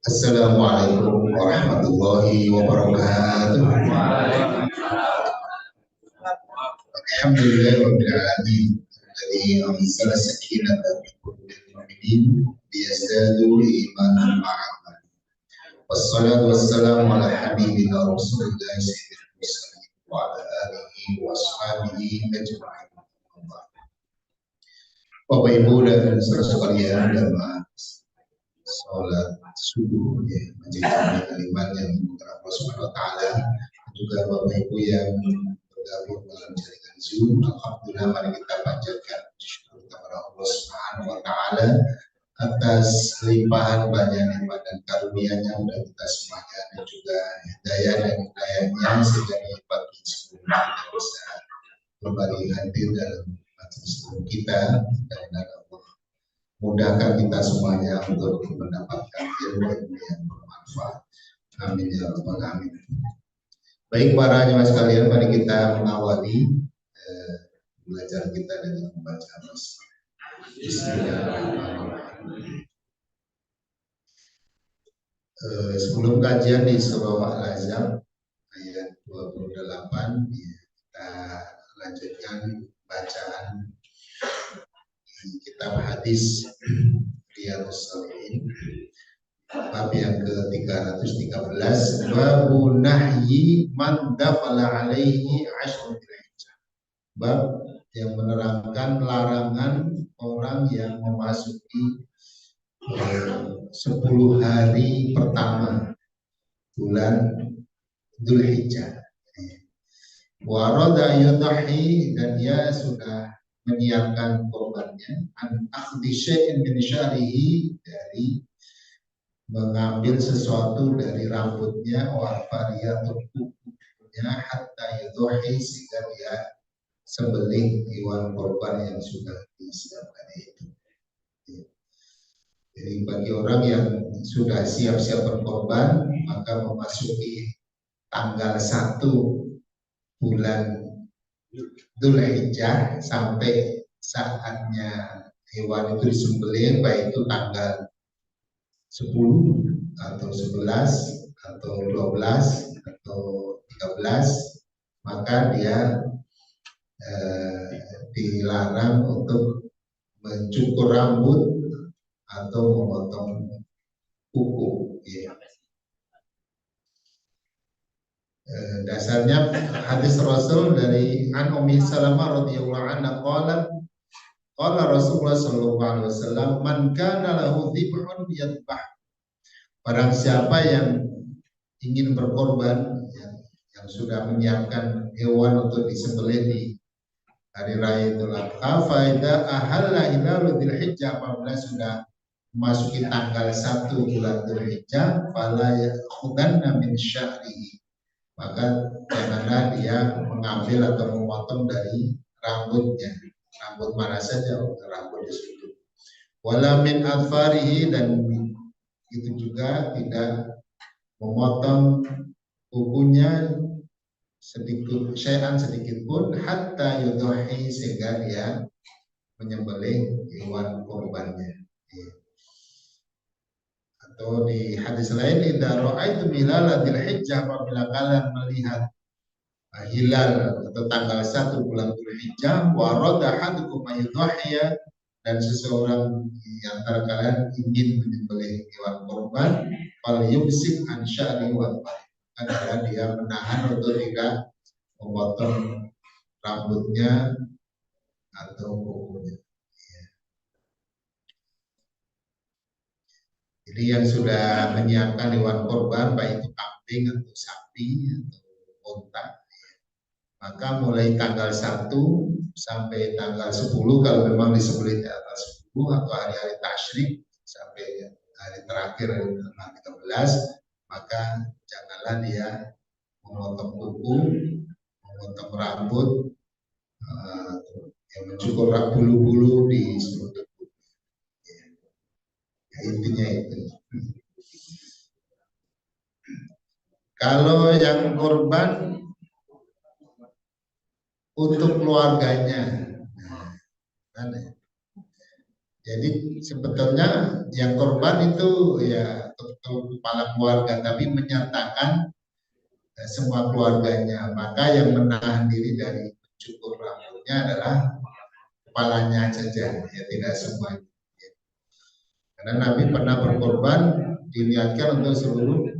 Assalamualaikum warahmatullahi wabarakatuh. Alhamdulillahirabbil alamin. Alladzi anzala sakinata fi qulubil mu'minin liyazdadu imanan ma'a. Wassalatu wassalamu ala habibina Rasulillah sayyidil mursalin wa ala alihi wa ashabihi ajma'in. Bapak Ibu dan saudara sekalian, dalam sholat subuh ya, menjadi kalimat yang Allah Subhanahu wa taala, juga Bapak Ibu yang bergabung dalam jaringan Zoom, alhamdulillah mari kita panjatkan syukur kepada Allah Subhanahu wa taala atas limpahan banyak nikmat dan karunia-Nya untuk kita semuanya, dan juga hidayah dan hidayahnya sehingga di pagi sebelum kita bisa kembali hadir dalam majelis kita, dan Allah mudahkan kita semuanya untuk mendapatkan ilmu yang bermanfaat. Amin ya rabbal alamin. Baik para jemaah sekalian, mari kita mengawali belajar kita dengan membaca Bismillahirrahmanirrahim. Sebelum kajian di surah Al-Ahzab ayat 28, kita lanjutkan bacaan kitab hadis Riyadhus Shalihin bab yang ke-313, babu nahyi man dafala alaihi ashrul hijjah, bab yang menerangkan larangan orang yang memasuki 10 hari pertama bulan Dzulhijjah. Warada yudhi, dan dia sudah menyiapkan korbannya, an akhdi syai'in min sya'rihi, dari mengambil sesuatu dari rambutnya, wa fariyatun kukunya, hatta yudhi, sehingga dia sembelih hewan korban yang sudah disiapkan itu. Jadi bagi orang yang sudah siap-siap berkorban, maka memasuki tanggal 1 bulan Dzulhijjah sampai saatnya hewan itu disembelih, baik itu tanggal 10 atau 11 atau 12 atau 13, maka dia dilarang untuk mencukur rambut atau memotong kuku ya. Dasarnya hadis Rasul dari Ummi Salamah radhiyallahu anha qalat qala Rasulullah sallallahu alaihi wasallam, man kana lahu dhibhun yadhbah, barang siapa yang ingin berkorban, yang sudah menyiapkan hewan untuk disembelih di hari raya Idul Adha, fa idza ahalla hilalu dzulhijjah, apabila sudah memasuki tanggal 1 bulan Dzulhijjah, fala yakhudanna min sya'rihi, maka janganlah dia mengambil atau memotong dari rambutnya, rambut mana saja, rambut di situ. Wala min adfarihi, dan itu juga tidak memotong kukunya sedikit pun, hatta yudhi, sehingga dia menyembelih hewan korbannya. Atau di hadis lain, idza ra'aitum hilala dzulhijjah, apabila kalian melihat hilal atau tanggal 1 bulan Dzulhijjah, wa rada ahadukum ayyudhiya, dan seseorang di antara kalian ingin menyembelih hewan korban, fal yumsik an sya'ri wa adalah dia menahan untuk tidak memotong rambutnya atau kukunya. Jadi yang sudah menyiapkan hewan korban, baik itu kambing atau sapi atau unta, maka mulai tanggal 1 sampai tanggal 10, kalau memang disembelih di atas 10, atau hari-hari tasyrik sampai hari terakhir tanggal 13, maka janganlah dia memotong kuku, memotong rambut, yang mencukur bulu-bulu di seluruh tubuh. Intinya itu. Kalau yang korban untuk keluarganya, Jadi sebetulnya yang korban itu ya kepala keluarga, tapi menyatakan semua keluarganya. Maka yang menahan diri dari mencukur rambutnya adalah kepalanya saja, ya tidak semua. Karena Nabi pernah berkorban diniatkan untuk seluruh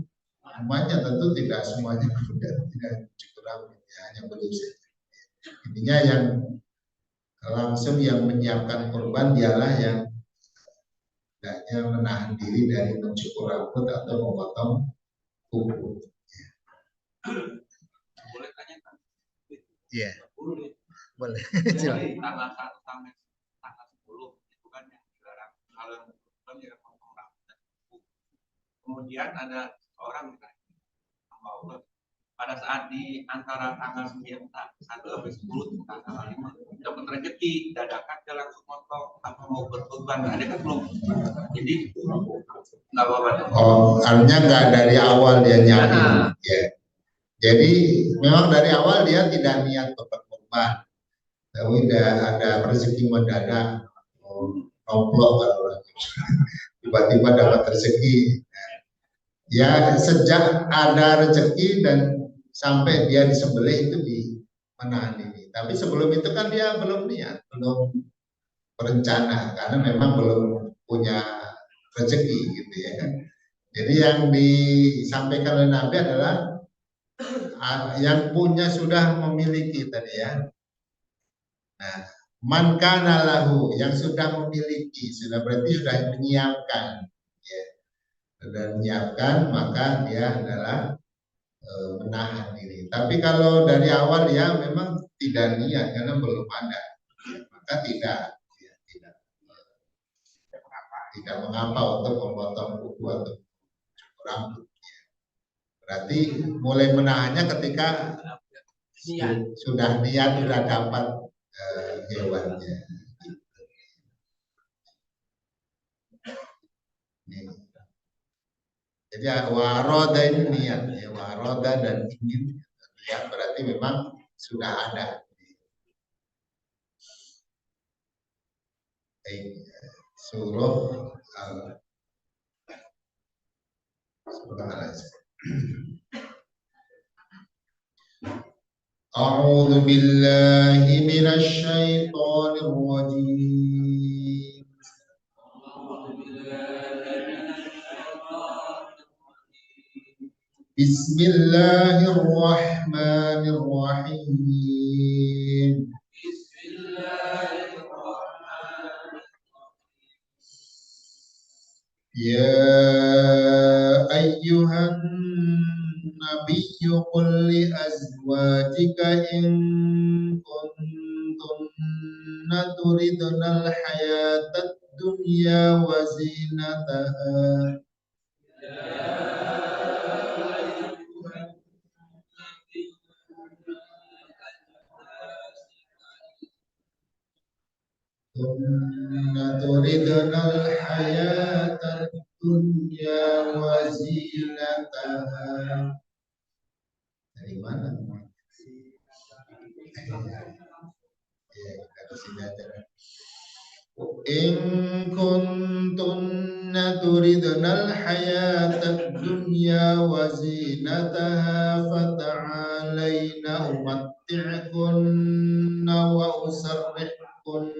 umatnya, tentu tidak semuanya tidak mencukur rambut, ya, hanya beliau saja. Intinya yang langsung yang menyiapkan korban dialah yang hendaknya menahan diri dari mencukur rambut atau memotong kuku. Boleh tanya kan? Iya. Boleh. Boleh. Tanggal 1 sampai tanggal 10 itu kan yang dilarang, kalau yang bukan ya potong rambut dan kuku. Kemudian ada orang ditanya, pada saat di antara tanggal 9 1 sampai 10 tanggal 5 dapat rezeki dadakan dia langsung potong apa mau berkorban ada kan belum, jadi nggak apa-apa. Oh, artinya nggak dari awal dia nyiapin. Ya. Jadi memang dari awal dia tidak niat berkorban, tapi udah ada rezeki mendadak, nomplok kalau tiba-tiba dapat rezeki. Ya sejak ada rezeki dan sampai dia disembelih itu di menahan ini. Tapi sebelum itu kan dia belum niat, belum berencana karena memang belum punya rezeki gitu ya. Jadi yang disampaikan oleh Nabi adalah yang punya sudah memiliki tadi ya. Nah, man kana lahu yang sudah memiliki, sudah berarti sudah menyiapkan ya. Sudah menyiapkan maka dia adalah menahan diri. Tapi kalau dari awal dia memang tidak niat karena belum ada, maka tidak mengapa untuk memotong kuku atau rambut. Berarti mulai menahannya ketika sudah niat, sudah dapat hewannya. Jadi waroda ini niat, ya, waroda dan ingin niat berarti memang sudah ada. Surah A'udzu billahi minasy syaithanir rajim. Bismillahirrahmanirrahim. Ya ayyuhan nabiyyu qul li azwajika in kuntunna turidnal hayatad dunya wa zinataha turidnal hayatad dunya wa zinataha. Dari mana? Ya, dari sini aja. In kuntunna turidnal hayatad dunya wa zinataha fata'alaina umatti'kunna wa usarrihkun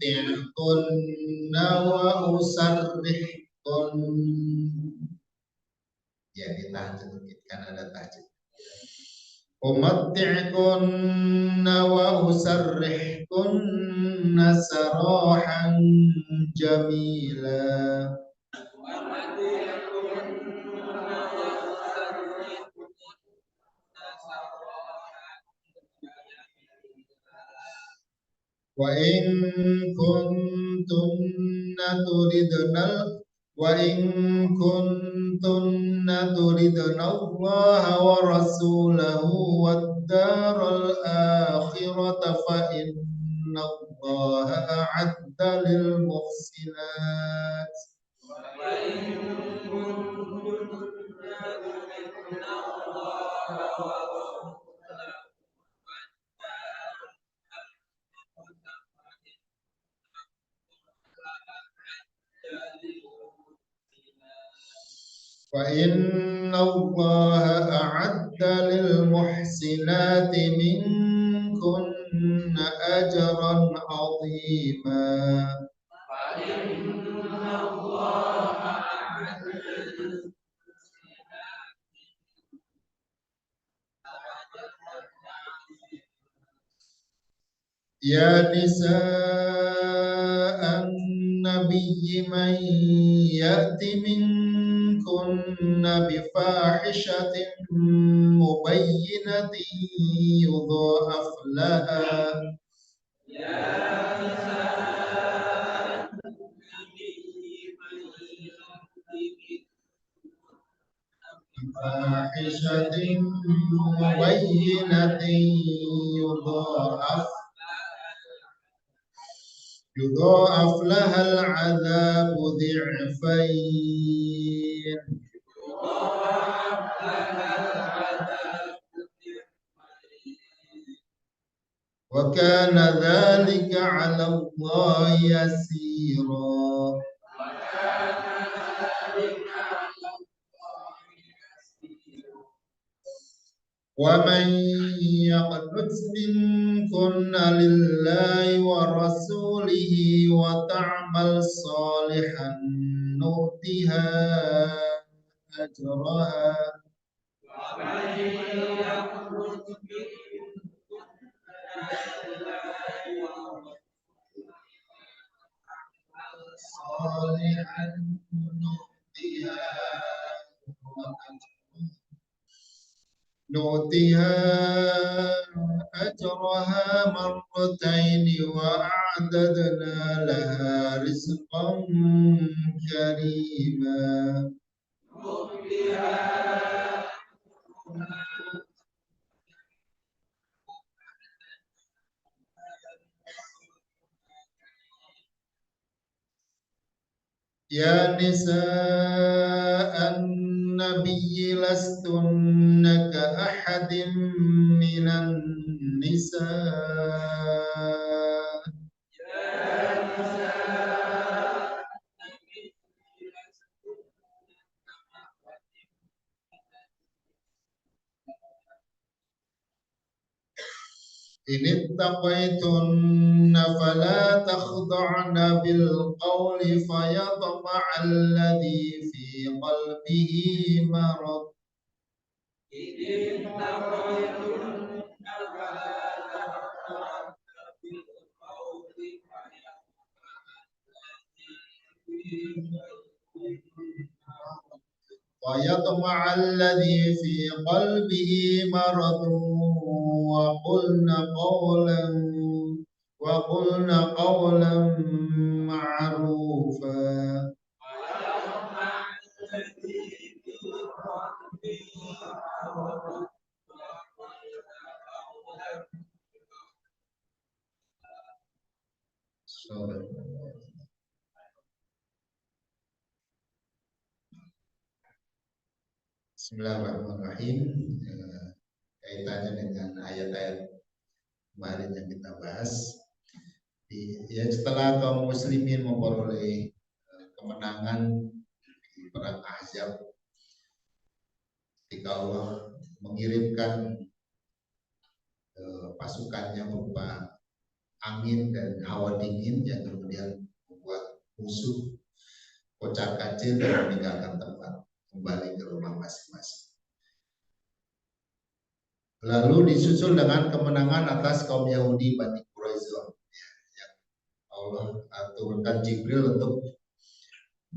umatti'kunna wa usarrihkun. Ya, ditahan sedikit kan ada tajud. Umatti'kunna wa usarrihkunna sarahan jamila. Wa in kuntunna turidnal Allah wa rasulahu wad daral akhirata fa inna الله أعد للمحسنات فإن الله أعد للمحسنات منكن أجرا عظيما يا نساء النبي من يأت منكن بفاحشة مبينة يضاعف لها بفاحشة مبينة يضاعف لها العذاب ضعفين وكان ذلك على الله يسيرا ومن يقنت منكن لله ورسوله وتعمل صالحا نؤتها أجرها صالحا نؤتها أجرها مرتين وأعتدنا لها رزقا كريما يا نساء النبي لستن كأحد من النساء إن اتقيتن فلا تخضعن بالقول فيطمع الذي في قلبه مرض ويطمع الذي في قلبه مرض وقلن قولا معروفا Bismillahirrahmanirrahim. Kaitannya dengan ayat-ayat kemarin yang kita bahas. Ya, setelah kaum muslimin memperoleh kemenangan di perang Ahzab, ketika Allah mengirimkan pasukannya berupa angin dan hawa dingin yang kemudian membuat musuh kocar kacir dan meninggalkan tempat, kembali ke rumah masing-masing. Lalu disusul dengan kemenangan atas kaum Yahudi Bani Quraisyah, yang Allah turunkan Jibril untuk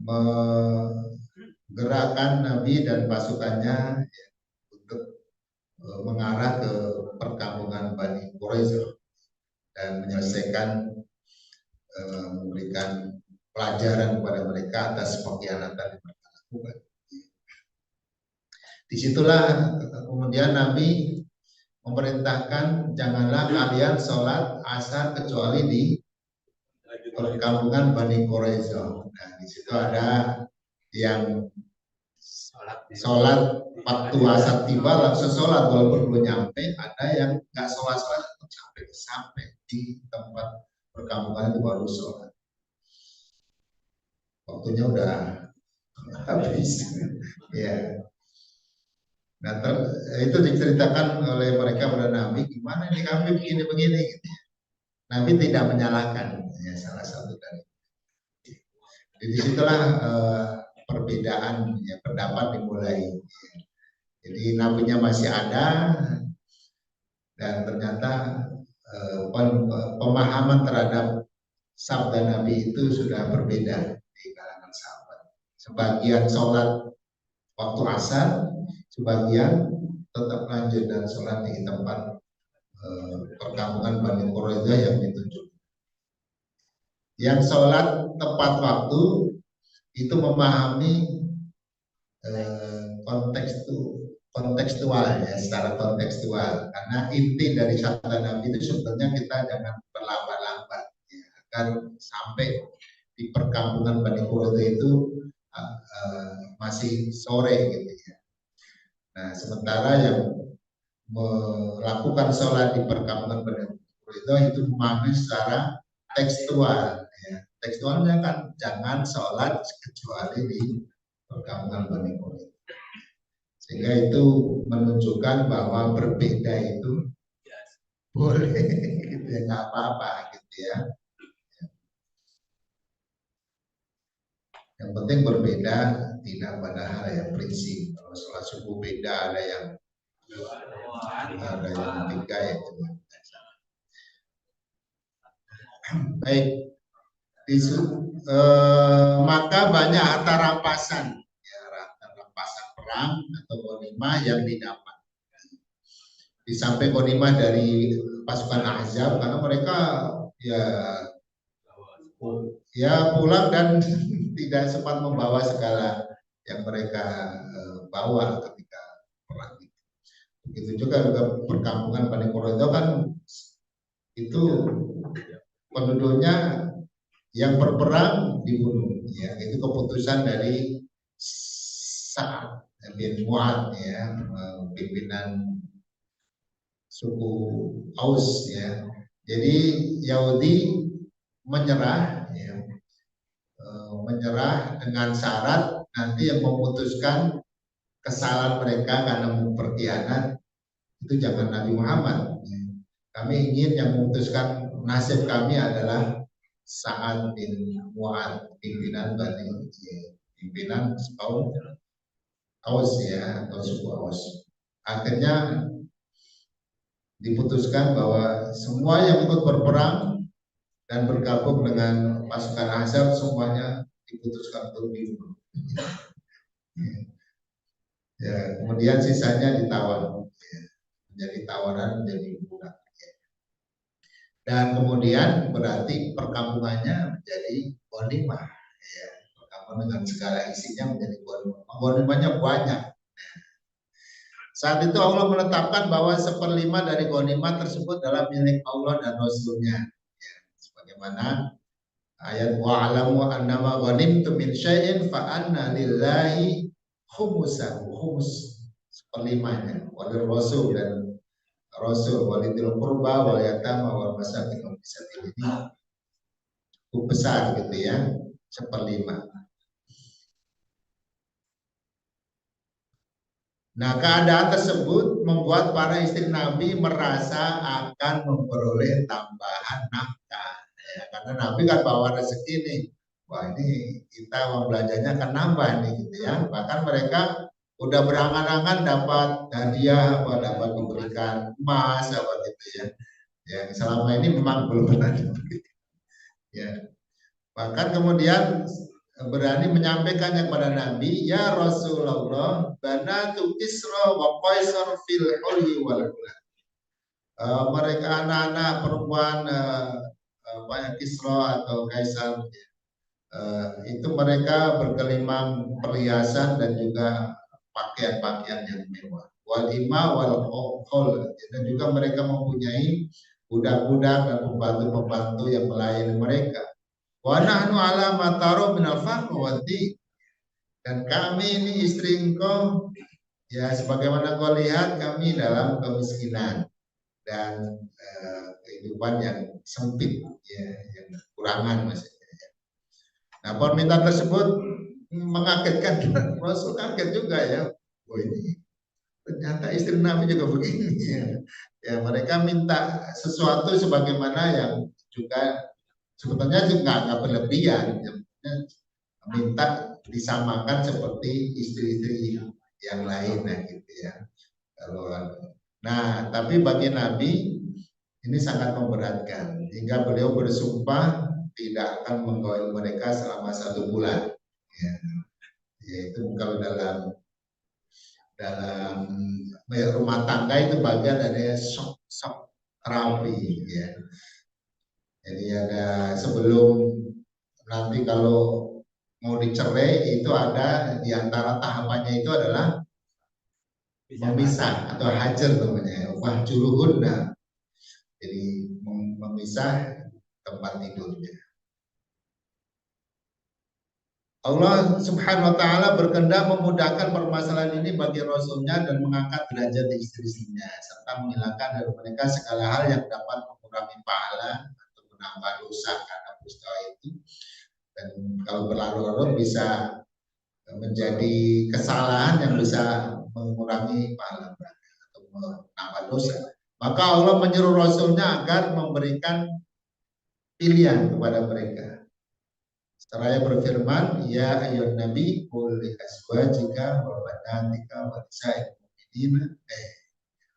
menggerakkan Nabi dan pasukannya untuk mengarah ke perkampungan Bani Quraisyah dan menyelesaikan, memberikan pelajaran kepada mereka atas pengkhianatan yang mereka lakukan. Disitulah kemudian Nabi memerintahkan, janganlah kalian sholat asar kecuali di perkampungan Bani Quraiza. Nah, di situ ada yang sholat waktu asar tiba langsung sholat walaupun belum nyampe, ada yang nggak sholat sampai di tempat perkampungan itu baru sholat. Waktunya udah habis. Ya. Nah, itu diceritakan oleh mereka pada Nabi, gimana ini kami begini-begini. Gitu. Nabi tidak menyalahkan, ya, salah satu dari. Jadi disitulah perbedaan ya, pendapat dimulai. Jadi nabinya masih ada dan ternyata pemahaman terhadap sabda Nabi itu sudah berbeda di kalangan sahabat. Sebagian sholat waktu asar, sebagian tetap lanjut dan sholat di tempat perkampungan Bani Quraiza yang ditunjuk. Yang sholat tepat waktu itu memahami kontekstual ya, secara kontekstual, karena inti dari sabda Nabi itu sebetulnya kita jangan berlambat-lambat ya, agar sampai di perkampungan Bani Quraiza itu masih sore gitu ya. Nah, sementara yang melakukan sholat di perkampungan Bani Quraiza itu memahami secara tekstual ya. Tekstualnya kan jangan sholat kecuali di perkampungan Bani Quraiza. Sehingga itu menunjukkan bahwa berbeda itu boleh gitu ya, nggak apa-apa gitu ya. Yang penting berbeda, tidak pada hal yang prinsip. Kalau sholat subuh beda, ada yang tiga ya. Baik, maka banyak harta rampasan, ya, rampasan perang atau ghanimah yang didapat. Di samping ghanimah dari pasukan Ahzab, karena mereka ya pulang dan tidak sempat membawa segala yang mereka bawa ketika perang. Begitu juga perkampungan Bani Quraiza kan itu penduduknya yang berperang dibunuh, ya itu keputusan dari Sa'ad bin Mu'ad ya, pimpinan suku Aus ya. Jadi Yahudi menyerah ya, menyerah dengan syarat nanti yang memutuskan kesalahan mereka karena berkhianat itu jangan Nabi Muhammad. Kami ingin yang memutuskan nasib kami adalah Sa'ad bin Mu'ad, pimpinan kaum Aus ya, atau suku Aus. Akhirnya diputuskan bahwa semua yang ikut berperang dan bergabung dengan pasukan Ahzab semuanya diputuskan untuk dibunuh. Ya, kemudian sisanya ditawan, ya, menjadi tawanan, menjadi budak. Ya. Dan kemudian berarti perkampungannya menjadi ghanimah, ya, perkampungan dengan segala isinya menjadi ghanimah. Ghanimahnya banyak. Saat itu Allah menetapkan bahwa 1/5 dari ghanimah tersebut adalah milik Allah dan Rasulnya. Ya, sebagaimana ayat wa'alamu annama ghanimtum min syai'in fa anna lillahi khumusahu, khumus 1/5-nya wal rasul dan rasul walidil qurba wal yatama wal masakin wal bisabil, ini cukup besar gitu ya, 1/5. Nah, keadaan tersebut membuat para istri Nabi merasa akan memperoleh tambahan nafkah ya, karena Nabi kan bawa rezeki nih. Wah, ini kita uang belanjanya akan nambah nih gitu ya. Bahkan mereka udah berangan-angan dapat hadiah, dapat diberikan emas apa gitu ya. Ya, selama ini memang belum pernah diberikan. Ya. Bahkan kemudian berani menyampaikannya kepada Nabi, ya Rasulullah, banatu Kisra wa Qaisar fil ulyi wal ula. Mereka anak-anak perempuan Kisra atau Kaisar, itu mereka berkelimang perhiasan dan juga pakaian-pakaian yang mewah. Wal ima wal khol, dan juga mereka mempunyai budak-budak dan pembantu-pembantu yang melayani mereka. Wa nahnu ala mataru minal faqwati, dan kami ini istri engkau ya sebagaimana kau lihat kami dalam kemiskinan dan kehidupan yang sempit ya, yang kekurangan maksudnya. Nah, permintaan tersebut mengagetkan Rasul, kaget juga ya. Oh, ini ternyata istri Nabi juga begini ya. Ya, mereka minta sesuatu sebagaimana yang juga sebetulnya juga nggak berlebihan, ya. Minta disamakan seperti istri-istri yang lain, nah gitu ya. Kalau nah, tapi bagi Nabi ini sangat memberatkan hingga beliau bersumpah tidak akan menggauli mereka selama 1 bulan. Ya, yaitu kalau dalam rumah tangga itu bagian dari shock terapi ya. Jadi ada sebelum nanti kalau mau dicerai itu ada di antara tahapannya itu adalah memisah atau hajar namanya, wahjuruhunna. Jadi memisah tempat tidurnya. Allah Subhanahu wa taala berkehendak memudahkan permasalahan ini bagi Rasulnya dan mengangkat derajat istri-istrinya serta menghilangkan dari mereka segala hal yang dapat mengurangi pahala atau menambah dosa karena peristiwa itu, dan kalau berlarut-larut bisa menjadi kesalahan yang bisa mengurangi pahala atau menambah dosa. Maka Allah menyuruh Rasulnya agar memberikan pilihan kepada mereka. Seraya berfirman, ya ayuhan nabi qul li azwajika wa banatika wa nisa'il mu'minina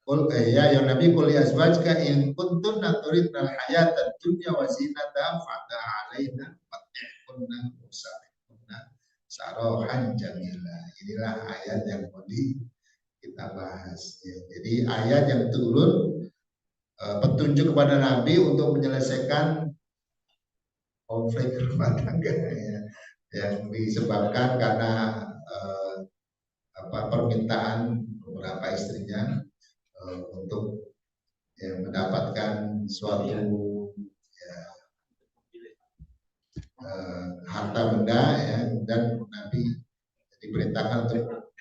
qul ya ayuhan nabi qul li azwajika in kuntunna turidna al-hayata dunya wa zinataha fata'alaina matti'kunna musarikunna sarahan jamila. Inilah ayat yang mau kita bahas ya. Jadi ayat yang turun petunjuk kepada Nabi untuk menyelesaikan konflik rumah tangga ya, yang disebabkan karena permintaan beberapa istrinya untuk ya, mendapatkan suatu ya, harta benda ya, dan Nabi diperintahkan untuk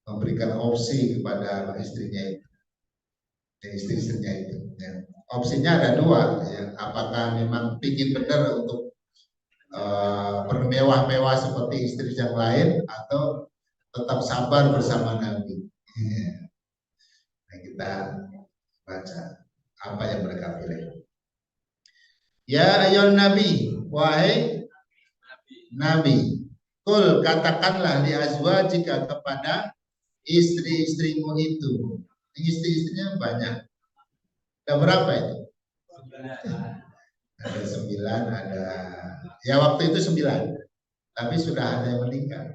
memberikan opsi kepada istrinya itu, istri-istrinya itu. Ya. Opsinya ada dua, ya. Apakah memang ingin benar untuk bermewah-mewah seperti istri yang lain atau tetap sabar bersama Nabi. Nah, kita baca apa yang mereka pilih. Ya ayol Nabi, wahai Nabi, kul katakanlah li azwajika kepada istri-istrimu itu. Istri-istrinya banyak. Ada berapa itu? Ada 9, ada ya waktu itu 9, tapi sudah ada yang meninggal.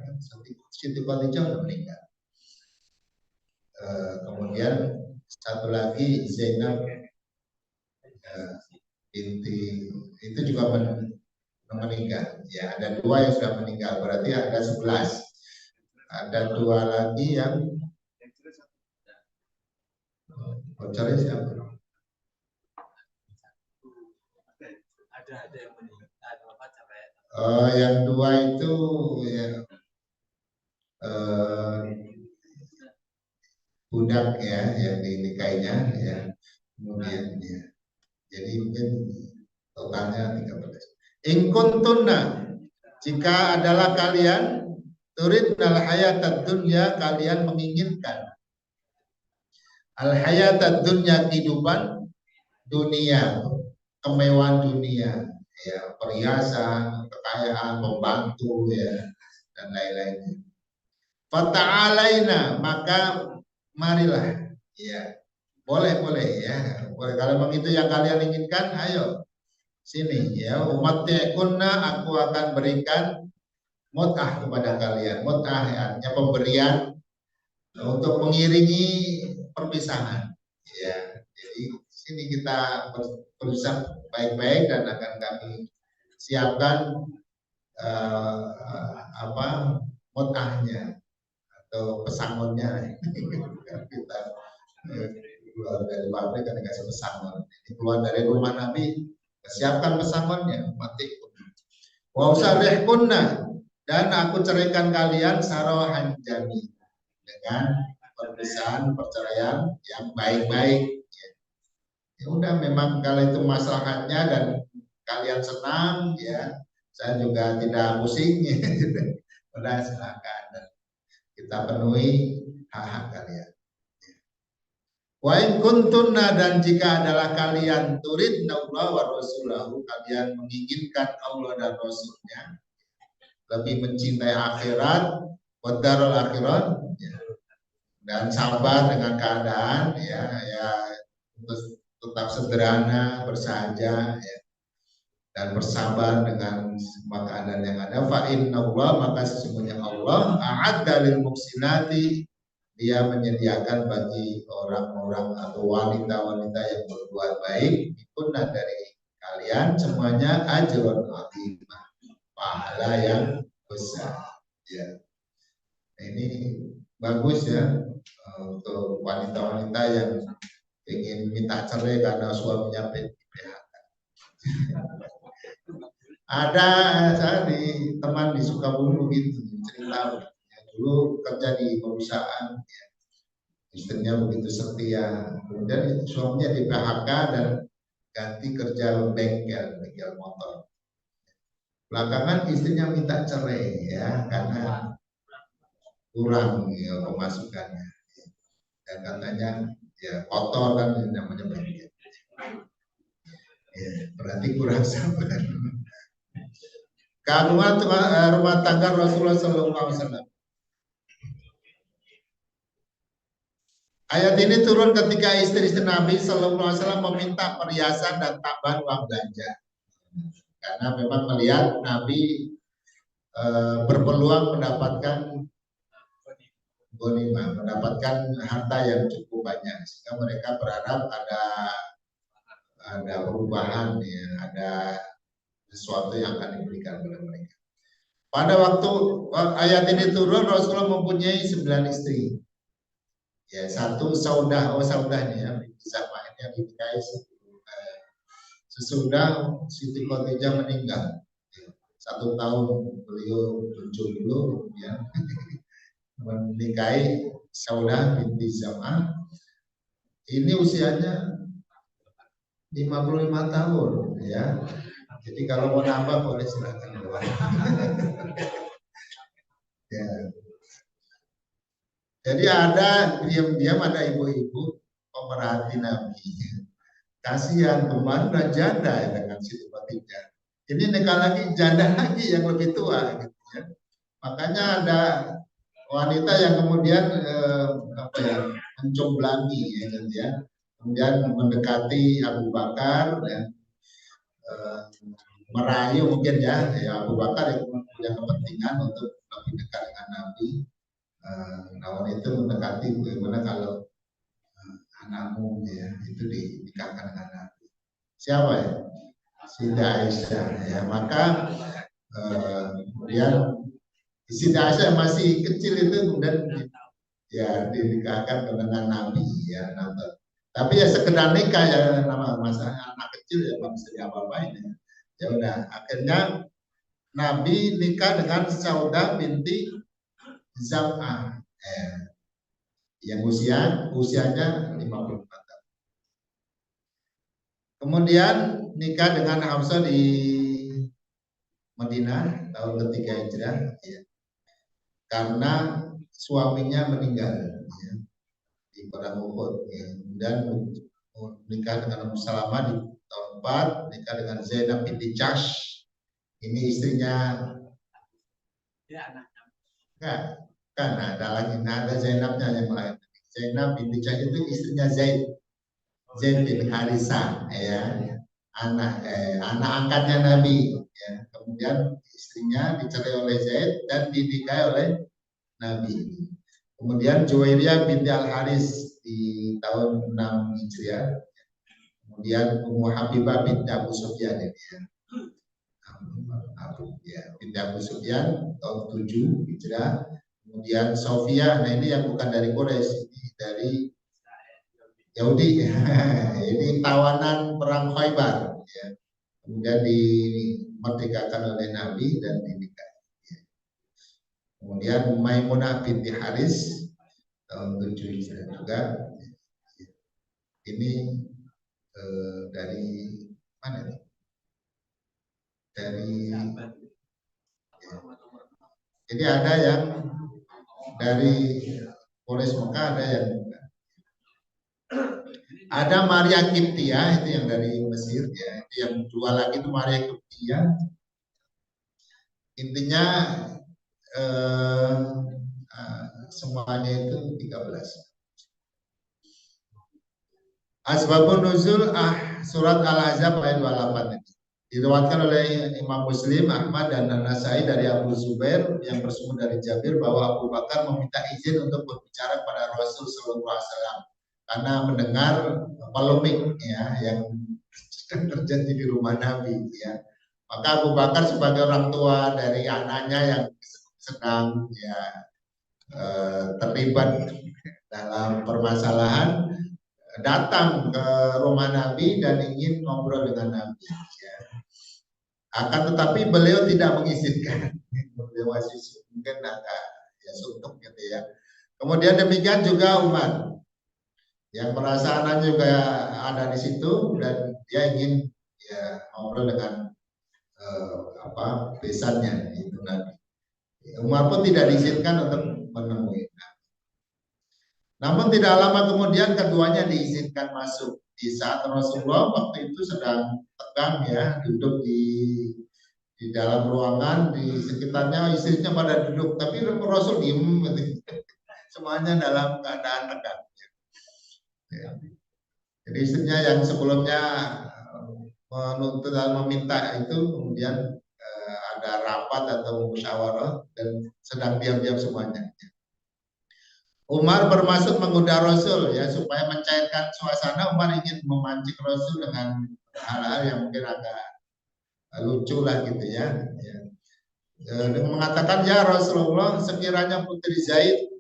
Siti Khadijah sudah meninggal. Kemudian satu lagi Zainab binti itu juga meninggal. Ya ada 2 yang sudah meninggal, berarti ada 11. Ada 2 lagi yang bocornya siapa? Ada yang meninggal. Yang 2 itu ya budak ya yang dinikahinya ya, kemudian ya. Jadi mungkin totalnya 13. In kuntunna, jika adalah kalian turidnal hayatad dunya, kalian menginginkan al hayatad dunya, kehidupan dunia, kemewahan dunia, ya perhiasan, kekayaan, pembantu ya dan lain-lainnya. Fata'alaina, maka marilah ya. Boleh ya. Boleh kalau memang itu yang kalian inginkan, ayo sini ya. Umat kunna, aku akan berikan mut'ah kepada kalian. Mut'ah ya, artinya pemberian untuk mengiringi perpisahan. Ya. Jadi sini kita berusaha baik-baik dan akan kami siapkan mut'ahnya atau pesangonnya. Kita keluar dari pabrik kan dikasih pesangon. Ini keluar dari rumah Nabi, siapkan pesangonnya, mati. Wa usarihkunna, dan aku ceraikan kalian sarahan jami, dengan perpisahan perceraian yang baik-baik. Ya udah, memang kalau itu masalahnya dan kalian senang, ya saya juga tidak pusing. Udah, silakan, dan kita penuhi hak-hak kalian. Wa in kuntunna, dan jika adalah kalian turidna Allah wa rasulahu, kalian menginginkan Allah dan Rasulnya, lebih mencintai akhirat, wa darul akhirat, ya, dan sabar dengan keadaan, ya tetap sederhana, bersahaja, ya, dan bersabar dengan semua keadaan yang ada. Fa inna Allah, maka sesungguhnya Allah a'adda lil muhsinati, dia menyediakan bagi orang-orang atau wanita-wanita yang berbuat baik, ikunna, dari kalian semuanya, ajrun azimah, pahala yang besar. Ya, ini bagus ya, untuk wanita-wanita yang ingin minta cerai karena suaminya PHK. Ada saya di teman di Sukabumi gitu cerita, ya, dulu kerja di perusahaan, ya, istrinya begitu setia, kemudian suaminya di PHK dan ganti kerja bengkel motor. Belakangan istrinya minta cerai, ya, karena kurang, ya, pemasukannya, dan katanya ya kotor kan namanya bengkel. Ya, berarti kurang sabar. Keagungan rumah tangga Rasulullah SAW. Ayat ini turun ketika istri-istri Nabi SAW meminta perhiasan dan tambahan uang belanja, karena memang melihat Nabi berpeluang mendapatkan ghanimah, mendapatkan harta yang cukup banyak, sehingga mereka berharap ada perubahan, ya, ada sesuatu yang akan diberikan kepada mereka. Pada waktu ayat ini turun, Rasulullah mempunyai 9 istri. Ya, satu Saudah nih, ya, Zam'ah yang dinikahi sesudah Siti Khadijah meninggal. Ya, 1 tahun beliau berjomblo, ya, menikahi Saudah binti Zam'ah. Ini usianya 55 tahun, ya. Jadi kalau mau nambah boleh silakan. Ya. Jadi ada diam-diam ada ibu-ibu pemerhati Nabi. Kasihan, kemana janda ya dengan Siti Khadijah. Ini nikah lagi janda lagi yang lebih tua, gitu ya. Makanya ada wanita yang kemudian mencomblangi, ya, gitu ya. Kemudian mendekati Abu Bakar dan merayu mungkin, ya Abu Bakar yang punya kepentingan untuk lebih dekat dengan Nabi. Nawan itu mendekati, bagaimana kalau anakmu, ya, itu dinikahkan dengan Nabi. Siapa ya? Siti Aisyah, ya. Maka kemudian Siti Aisyah masih kecil itu kemudian ya dinikahkan dengan Nabi, ya. Tapi ya sekedar nikah, ya, nama masalah anak kecil ya belum bisa diapa-apain, ya. Ya udah, akhirnya Nabi nikah dengan Saudah binti Zam'ah, yang usianya 54 tahun. Kemudian nikah dengan Hafsah di Madinah tahun ketiga Hijrah, ya, karena suaminya meninggal, ya, di perang Uhud, ya. Dan nikah dengan Ummu Salamah di tahun 4, nikah dengan Zainab binti Jahsh. Ini istrinya, enggak, kan ada lagi, ada Zainabnya yang lain. Zainab binti Jahsh itu istrinya Zaid bin Harithah, ya, anak angkatnya Nabi, ya. Kemudian istrinya dicerai oleh Zaid dan dinikahi oleh Nabi. Kemudian Juwairiyah binti Al-Haris di tahun 6 Hijriah. Kemudian Ummu Habibah binti Abu Sufyan, ya. Binti Abu Sufyan tahun 7 Hijriah. Kemudian Sofia, nah ini yang bukan dari Quraisy, ini dari Yahudi. Ini tawanan perang Khaybar, ya. kemudian dimerdekakan oleh Nabi dan dinikahi. Kemudian Maimunah binti Haris tahun 7 Hijriah juga. Ini dari mana nih? Dari ya. Jadi ada yang dari Polres Mekah, ada yang ada Maria Kiptia, itu yang dari Mesir ya. Itu yang dua lagi itu Maria Kiptia. Intinya semuanya itu 13. Asbabun nuzul surat Al-Ahzab ayat 28 ini. Diriwayatkan oleh Imam Muslim, Ahmad dan An-Nasai dari Abu Zubair yang bersumber dari Jabir bahwa Abu Bakar meminta izin untuk berbicara kepada Rasul Sallallahu Alaihi Wasallam karena mendengar polemik ya yang sedang terjadi di rumah Nabi ya. Maka Abu Bakar sebagai orang tua dari anaknya yang sedang ya terlibat dalam permasalahan datang ke rumah Nabi dan ingin ngobrol dengan Nabi ya. Akan tetapi beliau tidak mengizinkan. Beliau masih mungkin agak ya suntuk gitu ya. Kemudian demikian juga Umar yang merasa anaknya juga ada di situ dan dia ingin ya ngobrol dengan besannya itu Nabi. Umar pun tidak diizinkan untuk menemui. Namun tidak lama kemudian keduanya diizinkan masuk. Di saat Rasulullah waktu itu sedang tegang ya, duduk di dalam ruangan, di sekitarnya istrinya pada duduk, tapi Rasul diem, semuanya dalam keadaan tegang. Ya. Jadi istrinya yang sebelumnya menuntut dan meminta itu kemudian ada rapat atau musyawarah dan sedang diam-diam semuanya. Umar bermaksud menggoda Rasul ya supaya mencairkan suasana. Umar ingin memancing Rasul dengan hal-hal yang mungkin agak lucu lah gitu ya. Dengan mengatakan ya Rasulullah sekiranya putri Zaid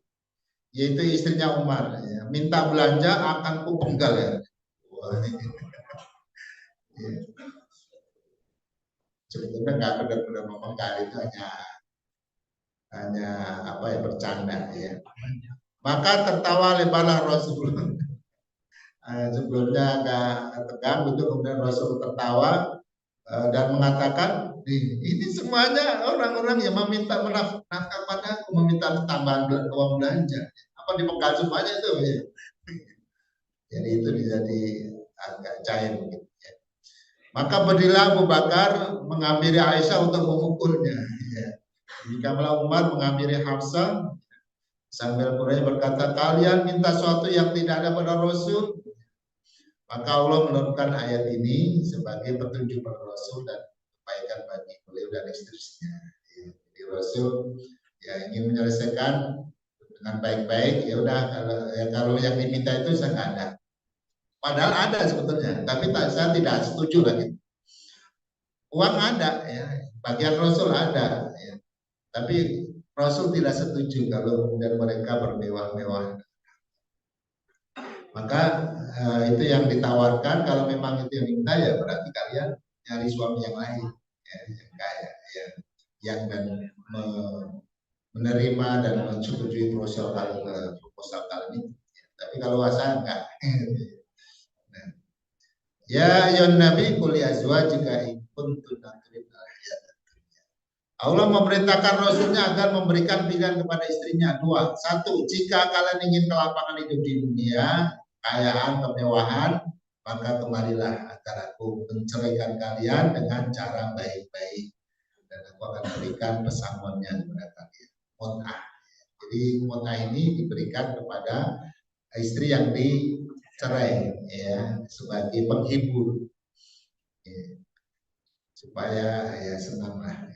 yaitu istrinya Umar ya, minta belanja akan kupenggal ya. Ya. Sebetulnya nggak benar-benar memenggal, itu hanya apa ya bercanda ya. Maka tertawa lebarlah Rasulullah. Sebelumnya agak tegang itu kemudian Rasul tertawa dan mengatakan ini semuanya orang-orang yang meminta nafkah padaku, meminta tambahan uang belanja. Apa dibekal semuanya itu ya. Jadi itu jadi agak cair gitu ya. Maka berdirilah Abu Bakar menghampiri Aisyah untuk memukulnya ya. Jika Umar menghampiri Hafsah sambil Quraisy berkata, kalian minta sesuatu yang tidak ada pada Rasul. Maka Allah menurunkan ayat ini sebagai petunjuk pada Rasul dan kebaikan bagi beliau dan istrinya. Jadi Rasul ya ingin menyelesaikan dengan baik-baik, ya udah kalau yang diminta itu saya nggak ada. Padahal ada sebetulnya, tapi saya tidak setuju lagi. Uang ada, ya, bagian Rasul ada, ya. Tapi Rasul tidak setuju kalau kemudian mereka bermewah-mewah. Maka itu yang ditawarkan. Kalau memang itu yang diminta ya berarti kalian nyari suami yang lain ya, yang kaya ya, yang dan menerima dan menyetujui proposal kali ini. Tapi kalau saya enggak. Nah, ya yon nabi kuli azwajika in kuntum turidna al-hayata dunya. Allah memerintahkan Rasulnya agar memberikan pilihan kepada istrinya dua. Satu, jika kalian ingin kelapangan hidup di dunia, kekayaan, kemewahan, maka kemarilah agar aku menceraikan kalian dengan cara baik-baik dan aku akan berikan pesangonnya kepada kalian. Mut'ah. Jadi mut'ah ini diberikan kepada istri yang dicerai ya sebagai penghibur ya, supaya ya senanglah.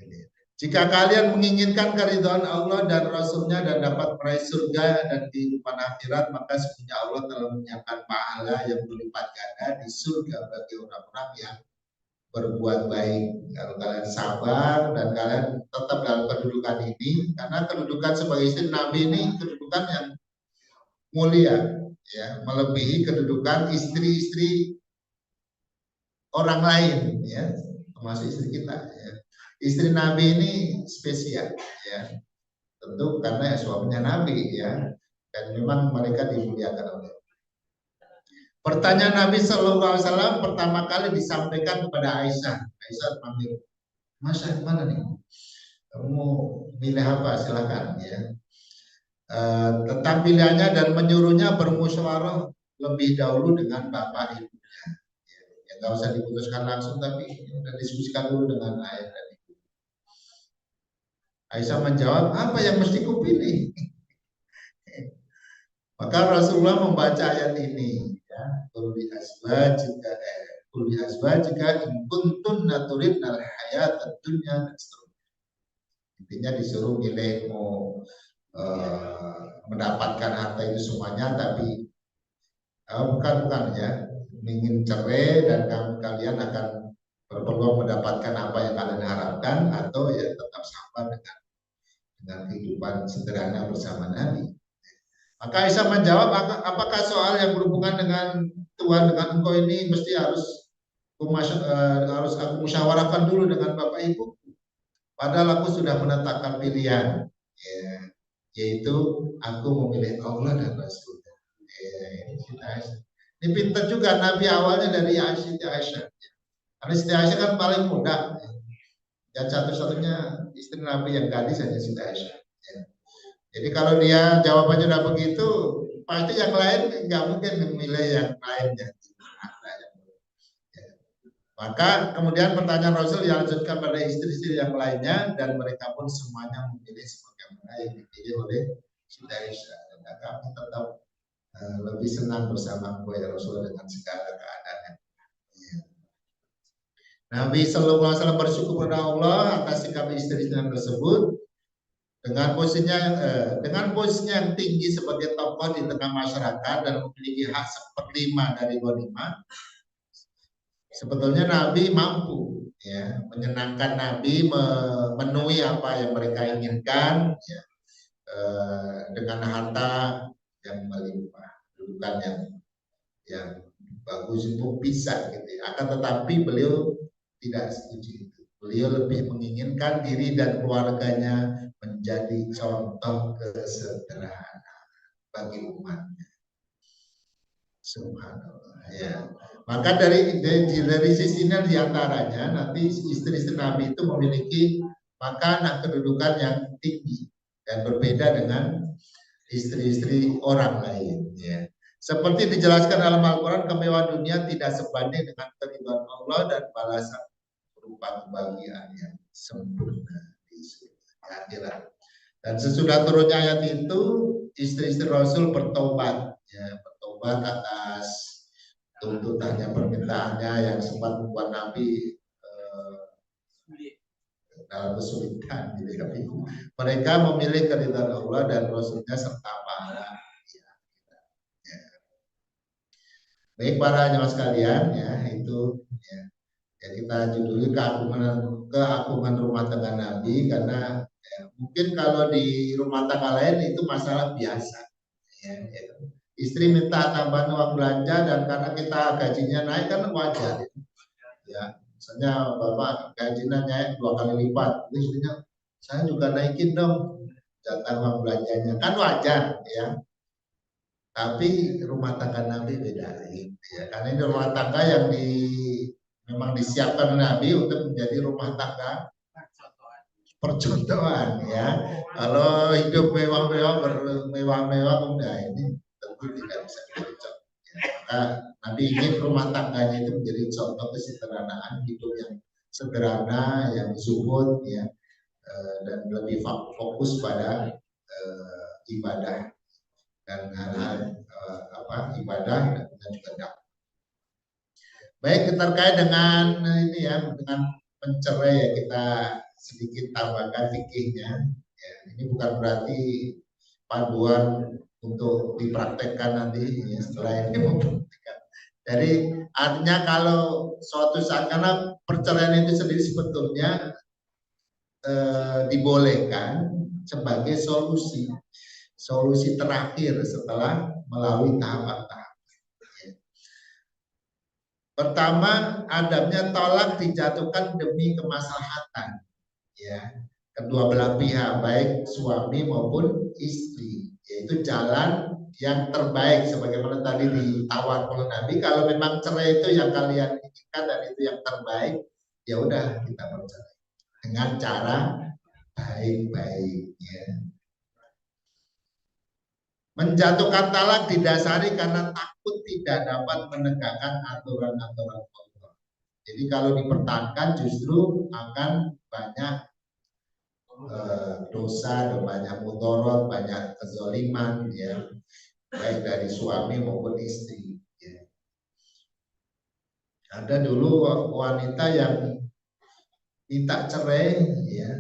Jika kalian menginginkan keridhaan Allah dan Rasulnya dan dapat meraih surga dan kehidupan akhirat, maka sesungguhnya Allah telah menyiapkan pahala yang berlipat ganda di surga bagi orang-orang yang berbuat baik. Kalau kalian sabar dan kalian tetap dalam kedudukan ini, karena kedudukan sebagai istri Nabi ini kedudukan yang mulia, ya, melebihi kedudukan istri-istri orang lain, ya. termasuk istri kita. Ya. Istri Nabi ini spesial, ya. Tentu karena suaminya Nabi, ya. Dan memang mereka dimuliakan oleh. Pertanyaan Nabi Shallallahu Alaihi Wasallam pertama kali disampaikan kepada Aisyah. Aisyah panggil, Masya mana nih? Kamu mau pilih apa? Silakan, ya. Tentang pilihannya dan menyuruhnya bermusyawarah lebih dahulu dengan bapak ibunya. Ya, nggak usah diputuskan langsung, tapi udah diskusikan dulu dengan ayah dan ibu. Aisyah menjawab, apa yang mesti kupilih? Maka Rasulullah membaca ayat ini, ya, Qul azwajika in kuntunna turidnal hayatad dunya, dan seterusnya. Intinya disuruh milih mau mendapatkan harta itu semuanya, tapi bukan ya, ingin cerai dan kalian akan berpeluang mendapatkan apa yang kalian harapkan, atau ya tetap sabar dengan kehidupan sederhana bersama Nabi. Maka Aisyah menjawab, apakah soal yang berhubungan dengan Tuhan, dengan engkau ini mesti harus aku musyawarahkan dulu dengan bapak ibu, padahal aku sudah menetapkan pilihan, ya, yaitu aku memilih Allah dan Rasulnya. Ini pintar juga Nabi awalnya dari Siti Aisyah. Karena Siti Aisyah kan paling muda, dan satu-satunya istri Nabi yang gadis hanya Siti Aisyah. Ya. Jadi kalau dia jawabannya udah begitu, pasti yang lain nggak mungkin memilih yang lainnya. Maka kemudian pertanyaan Rasul dilanjutkan pada istri-istri yang lainnya, dan mereka pun semuanya memilih sebagaimana yang dipilih oleh Siti Aisyah. Dan kami tetap lebih senang bersama ya Rasul dengan segala keadaannya. Nabi Shallallahu Alaihi Wasallam bersyukur kepada Allah atas sikap istri-istrinya tersebut dengan posisinya yang tinggi sebagai tokoh di tengah masyarakat dan memiliki hak 1/5 dari ghanimah. Sebetulnya Nabi mampu, ya, menyenangkan Nabi, memenuhi apa yang mereka inginkan, ya, dengan harta yang melimpah, kedudukan yang bagus itu bisa, gitu. Akan tetapi beliau tidak setuju itu. Beliau lebih menginginkan diri dan keluarganya menjadi contoh kesederhanaan bagi umatnya. Subhanallah, ya. Maka dari sisi ini diantaranya nanti istri-istri Nabi itu memiliki makanan kedudukan yang tinggi dan berbeda dengan istri-istri orang lain, ya. Seperti dijelaskan dalam Al-Quran, kemewahan dunia tidak sebanding dengan keridhaan Allah dan balasan berupa kebahagiaan yang sempurna di akhirat. Dan sesudah turunnya ayat itu, istri-istri Rasul bertobat, ya, bertobat atas tuntutannya, permintaannya yang sempat membuat Nabi dalam kesulitan, gitu. Tapi mereka memilih keridhaan Allah dan Rasulnya serta pahala. Ya. Baik para jemaah sekalian, ya, itu, ya. Ya, kita juduli keagungan rumah tangga Nabi, karena ya, mungkin kalau di rumah tangga lain itu masalah biasa, ya, ya. Istri minta tambahan uang belanja dan karena kita gajinya naik kan wajar, ya. Misalnya bapak gajinya naik 2 kali lipat, istrinya saya juga naikin dong jatah uang belanjanya, kan wajar, ya. Tapi rumah tangga Nabi beda, ya. Karena ini rumah tangga yang memang disiapkan Nabi untuk menjadi rumah tangga percontohan, ya. Kalau hidup mewah-mewah, bermewah-mewah, enggak, ini tentu tidak bisa dicontoh. Ya. Maka Nabi ingin rumah tangganya itu menjadi contoh kesederhanaan, hidup yang sederhana, yang zuhud, ya, dan lebih fokus pada ibadah dan hal-hal ibadah dan juga dakwah. Baik, terkait dengan ini, ya, dengan pencerai, ya, kita sedikit tambahkan fikihnya. Ya, ini bukan berarti panduan untuk dipraktekkan nanti, ya, setelah ini membuktikan. Jadi artinya kalau suatu saat, karena perceraian itu sendiri sebetulnya dibolehkan sebagai solusi terakhir setelah melalui tahapan-tahapan. Pertama, adabnya tolak dijatuhkan demi kemaslahatan, ya, kedua belah pihak, baik suami maupun istri, yaitu jalan yang terbaik sebagaimana tadi ditawar oleh Nabi. Kalau memang cerai itu yang kalian inginkan dan itu yang terbaik, ya udah kita bercerai dengan cara baik-baik, ya. Menjatuhkan talak didasari karena takut tidak dapat menegakkan aturan-aturan Allah. Jadi kalau dipertahankan justru akan banyak dosa dan banyak mudorot, banyak kezoliman, ya, baik dari suami maupun istri. Ya. Ada dulu wanita yang minta cerai, ya,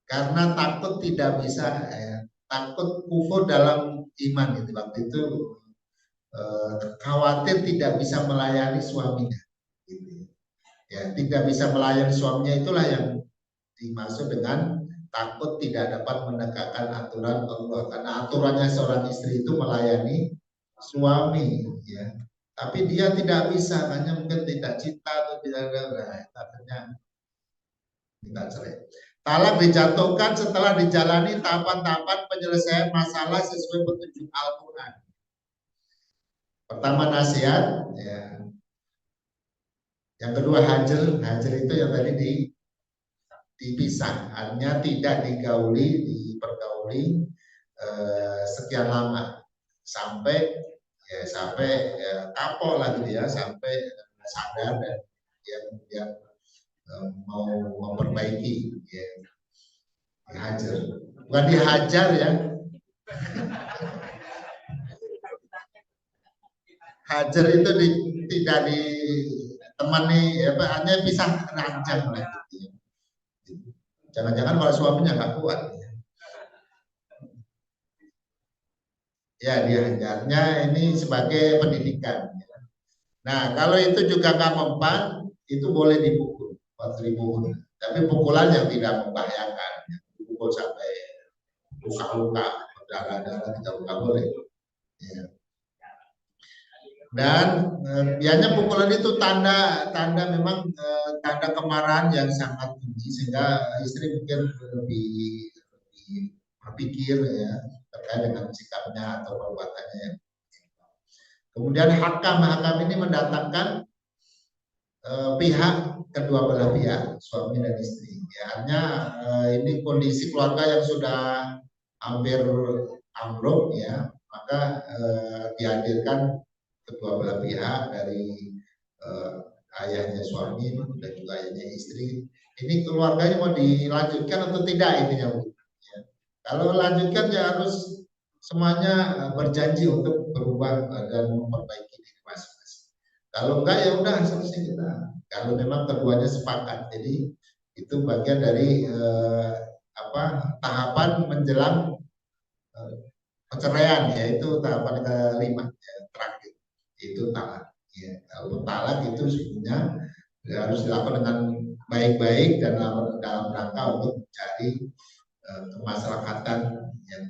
karena takut tidak bisa, ya, takut kufur dalam iman itu. Waktu itu khawatir tidak bisa melayani suaminya, gitu. Ya, tidak bisa melayani suaminya itulah yang dimaksud dengan takut tidak dapat menegakkan aturan Allah, karena aturannya seorang istri itu melayani suami, ya, tapi dia tidak bisa, hanya mungkin tidak cinta atau tidak ada, akhirnya minta cerai. Talak dijatuhkan setelah dijalani tahapan-tahapan penyelesaian masalah sesuai petunjuk Al-Quran. Pertama nasihat, ya. Yang kedua hajar, hajar itu yang tadi dipisah, artinya tidak dipergauli sekian lama sampai kapok lah gitu, ya, sampai sadar dan dia kemudian mau memperbaiki, ya. Dihajar, bukan dihajar, ya. Hajar itu tidak ditemani, hanya pisah ranjang lah gitu, ya. Jangan-jangan kalau suaminya nggak kuat, ya. Ya, dia hajarnya ini sebagai pendidikan, ya. Nah, kalau itu juga nggak mempan, itu boleh dipukul, 4.000. Tapi pukulan yang tidak membahayakan, ya. Pukul sampai luka-luka, berdarah-darah, tidak boleh, ya. Dan biasanya pukulan itu tanda memang tanda kemarahan yang sangat tinggi, sehingga istri mungkin lebih berpikir, ya, terkait dengan sikapnya atau perbuatannya. Kemudian hakam ini mendatangkan pihak kedua belah pihak, suami dan istri. Ya, hanya ini kondisi keluarga yang sudah hampir ambruk, ya, maka dihadirkan kedua belah pihak dari ayahnya suami dan juga ayahnya istri. Ini keluarganya mau dilanjutkan atau tidak, intinya, Bu. Ya. Kalau lanjutkan, ya harus semuanya berjanji untuk berubah dan memperbaiki diri masing-masing. Kalau enggak, ya udah selesai kita. Kalau memang keduanya sepakat, jadi itu bagian dari tahapan menjelang perceraian, yaitu tahapan kelima, ya, terakhir, itu talak. Ya, kalau talak itu sebenarnya harus dilakukan dengan baik-baik dan dalam rangka untuk mencari kemaslahatan yang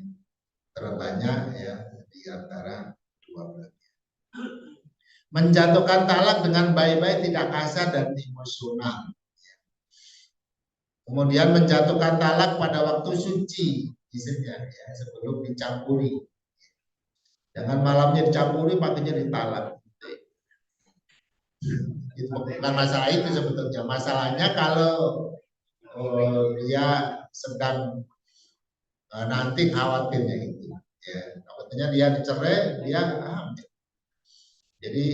terbanyak, ya, di antara dua belah. Menjatuhkan talak dengan baik-baik, tidak kasar dan emosional. Kemudian menjatuhkan talak pada waktu suci istrinya, ya, sebelum dicampuri. Jangan malamnya dicampuri, paginya ditalak. Itu bukan masalah itu sebetulnya. Masalahnya kalau dia sedang nanti khawatirnya itu, ya, khawatirnya dia dicerai, dia hamil. Jadi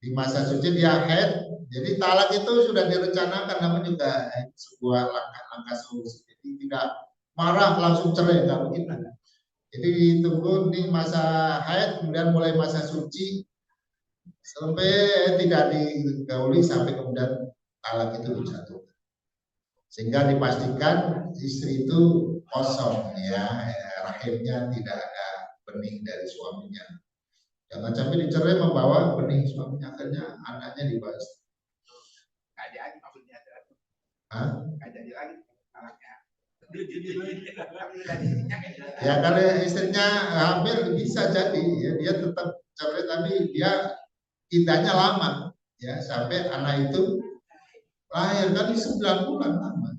di masa suci dia head, jadi talak itu sudah direncanakan, namun juga sebuah langkah-langkah solusi. Jadi tidak marah langsung cerai, nggak begitu. Jadi ditunggu di masa haid, kemudian mulai masa suci sampai tidak digauli, sampai kemudian talak itu dijatuhkan. Sehingga dipastikan istri itu kosong, ya, rahimnya tidak ada benih dari suaminya. Jangan sampai dicerai membawa benih suaminya, akhirnya anaknya dibahas. Jadi lagi anaknya. Ya, kalau istrinya hamil bisa jadi, ya, dia tetap cerai, tapi dia idahnya lama, ya sampai anak itu lahir kan 9 bulan lama.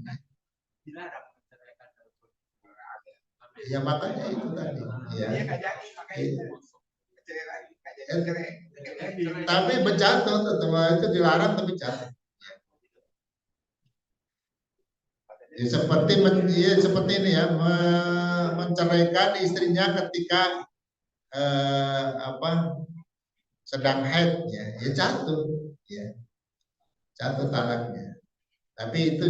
Ya makanya itu tadi. Ya. Tapi berjatuh, tetap itu dilarang tapi jatuh. Ya, seperti ini ya, menceraikan istrinya ketika sedang haid, ya jatuh, ya jatuh talaknya. Tapi itu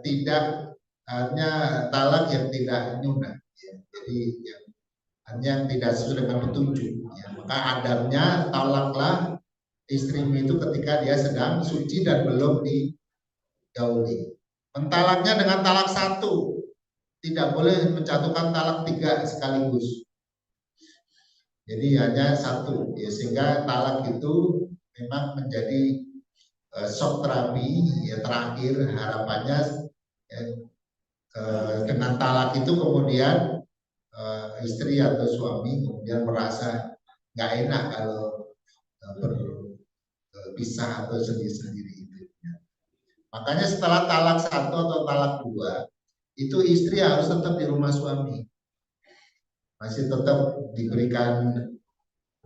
tidak hanya talak yang tidak nyunah, ya. Jadi yang tidak sesuai dengan petunjuk. Ya. Maka adabnya talaklah istrimu itu ketika dia sedang suci dan belum digauli. Mentalaknya dengan talak 1, tidak boleh menjatuhkan talak 3 sekaligus. Jadi hanya 1, ya, sehingga talak itu memang menjadi shock terapi ya terakhir harapannya ya, dengan talak itu kemudian istri atau suami kemudian merasa nggak enak kalau berpisah atau sendiri-sendiri itu. Makanya setelah talak 1 atau talak 2 itu istri harus tetap di rumah suami, masih tetap diberikan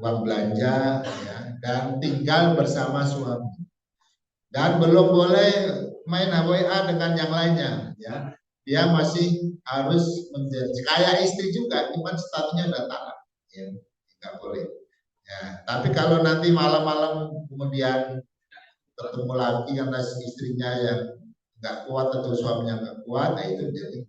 uang belanja ya, dan tinggal bersama suami dan belum boleh main WA dengan yang lainnya ya. Dia masih harus menjadi kayak istri juga, cuman statusnya udah talak ya, nggak boleh ya. Tapi kalau nanti malam-malam kemudian ketemu lagi karena istrinya yang nggak kuat atau suaminya nggak kuat, nah itu jadi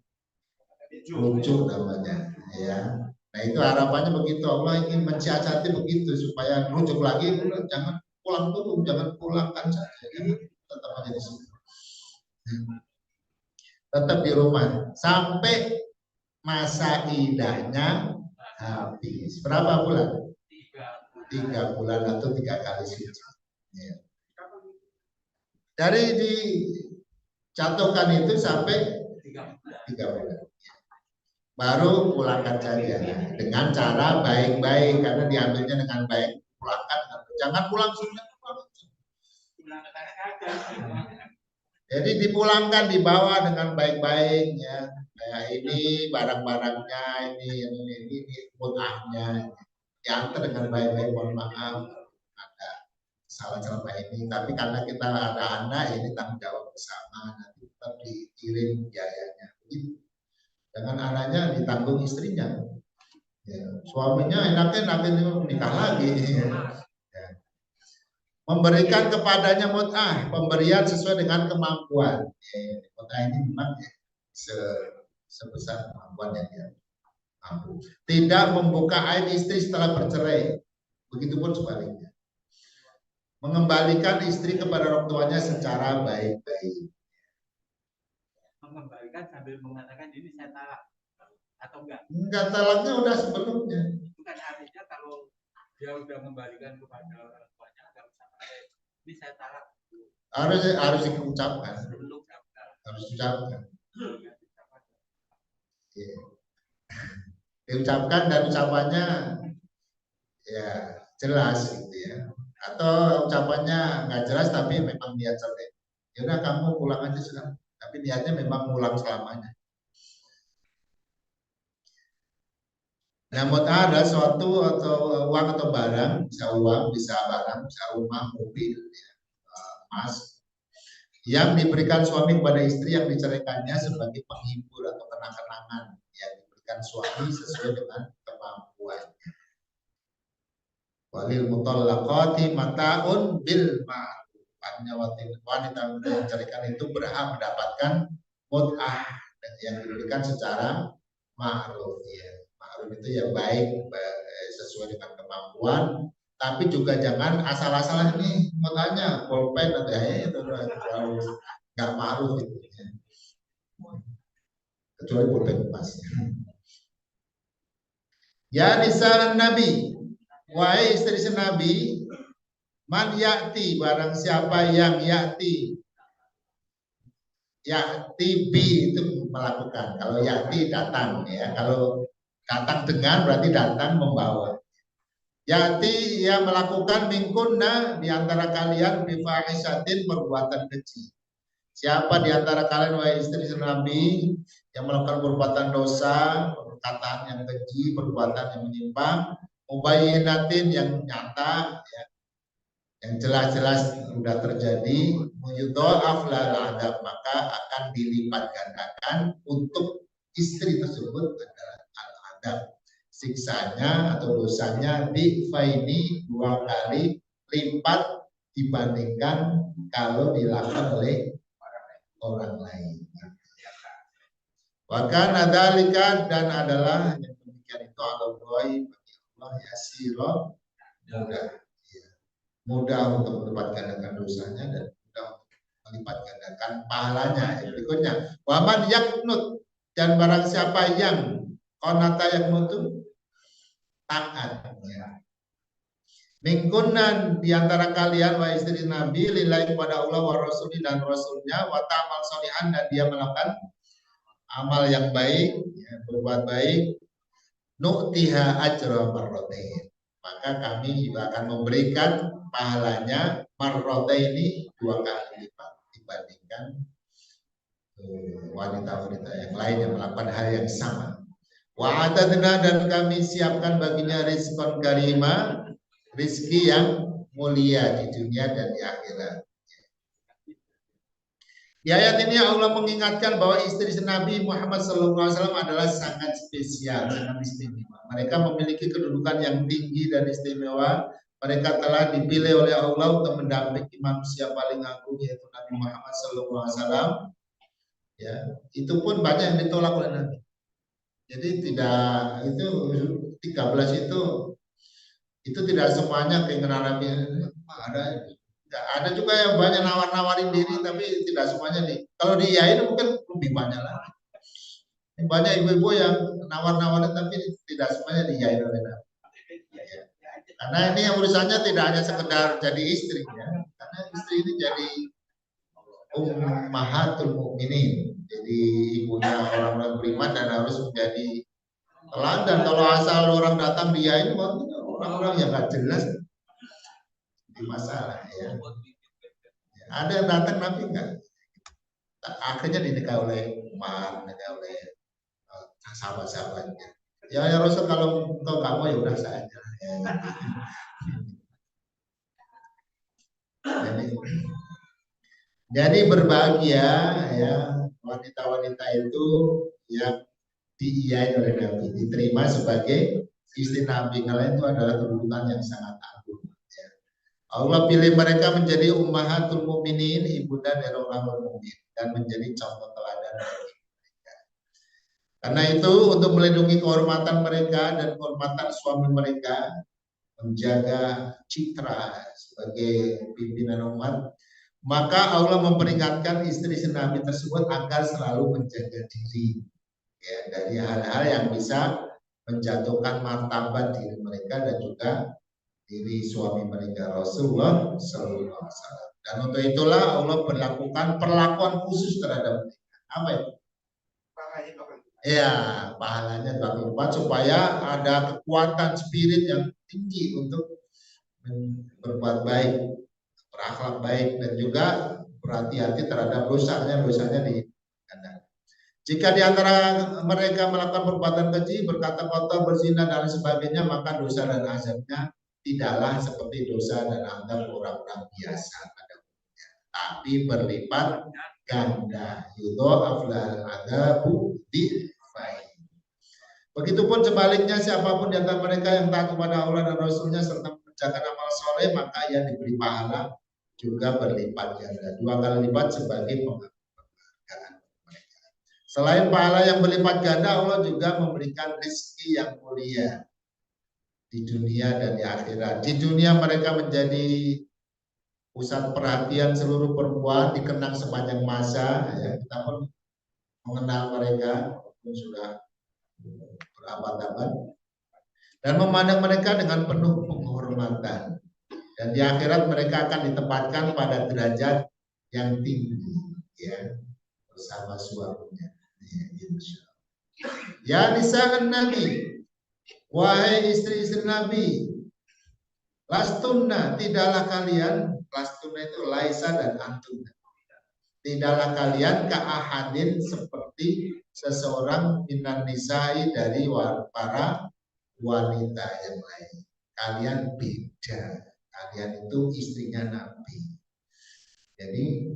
lucu namanya ya. Nah itu harapannya begitu, Allah ingin mensiasati begitu supaya rujuk lagi, jangan pulang dulu, jangan pulangkan saja, tetap aja di sini, tetap di rumah sampai masa idahnya habis. Berapa bulan? 3 bulan atau 3 kali suci. Ya. Dari dijatuhkan itu sampai 3 bulan. Baru pulangkan saja dengan cara baik-baik, karena diambilnya dengan baik. Pulangkan, jangan pulang sudah. Jadi dipulangkan, dibawa dengan baik-baik ya. Kayak ini barang-barangnya, ini mutahnya, diantar dengan baik-baik. Mohon maaf ada salah selama ini, tapi karena kita ada anak, ini tanggung jawab bersama, nanti tetap dikirim biayanya. Dengan anaknya ditanggung istrinya. Ya. Suaminya enaknya menikah lagi. Ya. Memberikan kepadanya mut'ah, pemberian sesuai dengan kemampuan. Ya, mut'ah ini memang sebesar kemampuan yang dia mampu. Tidak membuka aib istri setelah bercerai. Begitupun sebaliknya. Mengembalikan istri kepada orang tuanya secara baik-baik. Mengembalikan sambil mengatakan ini saya talak atau enggak? Enggak, talaknya udah sebelumnya. Bukan artinya kalau dia udah mengembalikan kepada orang tuanya enggak usah ini saya talak. Harus diucapkan. Harus diucapkan. Ya. Diucapkan dan ucapannya ya jelas gitu ya. Atau ucapannya nggak jelas tapi memang niat cerai. Ya udah kamu pulang aja sekarang. Tapi niatnya memang pulang selamanya. Nah, mut'ah adalah suatu atau uang atau barang, bisa uang, bisa barang, bisa rumah, mobil, ya, emas, yang diberikan suami kepada istri yang diceraikannya sebagai penghibur atau kenang-kenangan yang diberikan suami sesuai dengan kemampuannya. Walil mutallaqati mata'un bil ma'ruf. Wanita yang diceraikan itu berhak mendapatkan mut'ah yang diberikan secara ma'ruf ya. Ma'ruf itu yang baik sesuai dengan kemampuan, tapi juga jangan asal-asalan nih mut'ahnya pulpen atau itu nggak ma'ruf itu ya. Kecuali pulpen emas. Ya nisa Nabi, wahai istri Nabi, man ya'ti, barang siapa yang ya'ti bi itu melakukan. Kalau ya'ti datang ya, kalau datang dengan berarti datang membawa. Yati ia melakukan minkunna di antara kalian bifahisatin perbuatan keji. Siapa di antara kalian wahai istri Nabi yang melakukan perbuatan dosa, perkataan yang keji, perbuatan yang menyimpang, mubayyinatin yang nyata, ya, yang jelas-jelas sudah terjadi, yudha'af lahal adab, maka akan dilipat gandakan untuk istri tersebut adalah al-adab, siksanya atau dosanya difaini 2 kali lipat dibandingkan kalau dilakukan oleh orang lain. Bahkan adalika, dan adalah yang demikian itu Allah bagi Allah yasiro, mudah, ya. Mudah untuk melipat gandakan dosanya dan mudah untuk melipat gandakan pahalanya. Yang berikutnya, waman yaknut, dan barang siapa yang konata yaknutu taat, ya. Mingkunan diantara kalian wa istri Nabi lillahi kepada Allah wa rasuli dan rasulnya, wa ta'amal solihan, dan dia melakukan amal yang baik, ya, berbuat baik, nu'tiha ajra marratain, maka kami juga akan memberikan pahalanya marrataini 2 kali lipat dibandingkan wanita-wanita yang lain yang melakukan hal yang sama. Wa atadna, dan kami siapkan baginya rizqan karima, rizki yang mulia di dunia dan di akhirat. Di ayat ini Allah mengingatkan bahwa istri Nabi Muhammad SAW adalah sangat spesial, sangat istimewa. Mereka memiliki kedudukan yang tinggi dan istimewa. Mereka telah dipilih oleh Allah untuk mendampingi manusia paling agung, yaitu Nabi Muhammad SAW. Ya, itu pun banyak yang ditolak oleh Nabi. Jadi tidak, itu 13 itu tidak semuanya keinginan Nabi. Ada juga yang banyak nawar-nawarin diri, tapi tidak semuanya nih. Kalau diiyain mungkin lebih banyak lagi. Banyak ibu-ibu yang nawar-nawarin tapi tidak semuanya diiyain oleh Nabi. Ya. Karena ini urusannya tidak hanya sekedar jadi istri, ya. Karena istri ini jadi ummahatul mukminin, jadi ibunya orang-orang beriman dan harus menjadi teladan. Kalau asal orang datang diiyain, orang-orang yang nggak jelas, di masalah, ya. Ada yang datang Nabi enggak, akhirnya dinikah oleh Umar, dinikah oleh sahabat-sahabatnya. Ya Rasul, kalau engkau nggak mau ya udah saja. Jadi berbahagia, ya, wanita-wanita itu yang diiyain oleh Nabi, diterima sebagai istri Nabi, karena itu adalah kedudukan yang sangat agung. Allah pilih mereka menjadi ummahatul mukminin, ibunda dari orang mukmin, dan menjadi contoh teladan bagi mereka. Karena itu untuk melindungi kehormatan mereka dan kehormatan suami mereka, menjaga citra sebagai pimpinan umat, maka Allah memperingatkan istri Nabi tersebut agar selalu menjaga diri, ya, dari hal-hal yang bisa menjatuhkan martabat diri mereka dan juga diri suami mereka, Rasulullah Sallallahu Alaihi Wasallam. Dan untuk itulah Allah berlakukan perlakuan khusus terhadap mereka. Apa itu? Ya, pahalanya 24, supaya ada kekuatan spirit yang tinggi untuk berbuat baik, berakhlak baik, dan juga berhati-hati terhadap dosanya di kandang. Jika di antara mereka melakukan perbuatan keji, berkata kotor, berzina dan sebagainya, maka dosa dan azabnya tidaklah seperti dosa dan azab orang-orang biasa pada umumnya, tapi berlipat ganda. Yudha'af lahal adzabu dhifain. Begitupun sebaliknya, siapapun di antara mereka yang taat kepada Allah dan Rasulnya serta mengerjakan amal soleh, maka ia diberi pahala juga berlipat ganda, 2 kali lipat sebagai penghargaan mereka. Selain pahala yang berlipat ganda, Allah juga memberikan rezeki yang mulia di dunia dan di akhirat. Di dunia mereka menjadi pusat perhatian seluruh perempuan, dikenang sepanjang masa, ya. Kita pun mengenal mereka walaupun sudah berabad-abad, dan memandang mereka dengan penuh penghormatan. Dan di akhirat mereka akan ditempatkan pada derajat yang tinggi, ya, bersama suaminya. Ya nisa Nabi, wahai istri-istri Nabi, Lastunna, tidaklah kalian, lastunna itu laisa dan antum. Tidaklah kalian ka'ahadin seperti seseorang minan nisa'i dari para wanita yang lain. Kalian beda. Kalian itu istrinya Nabi. Jadi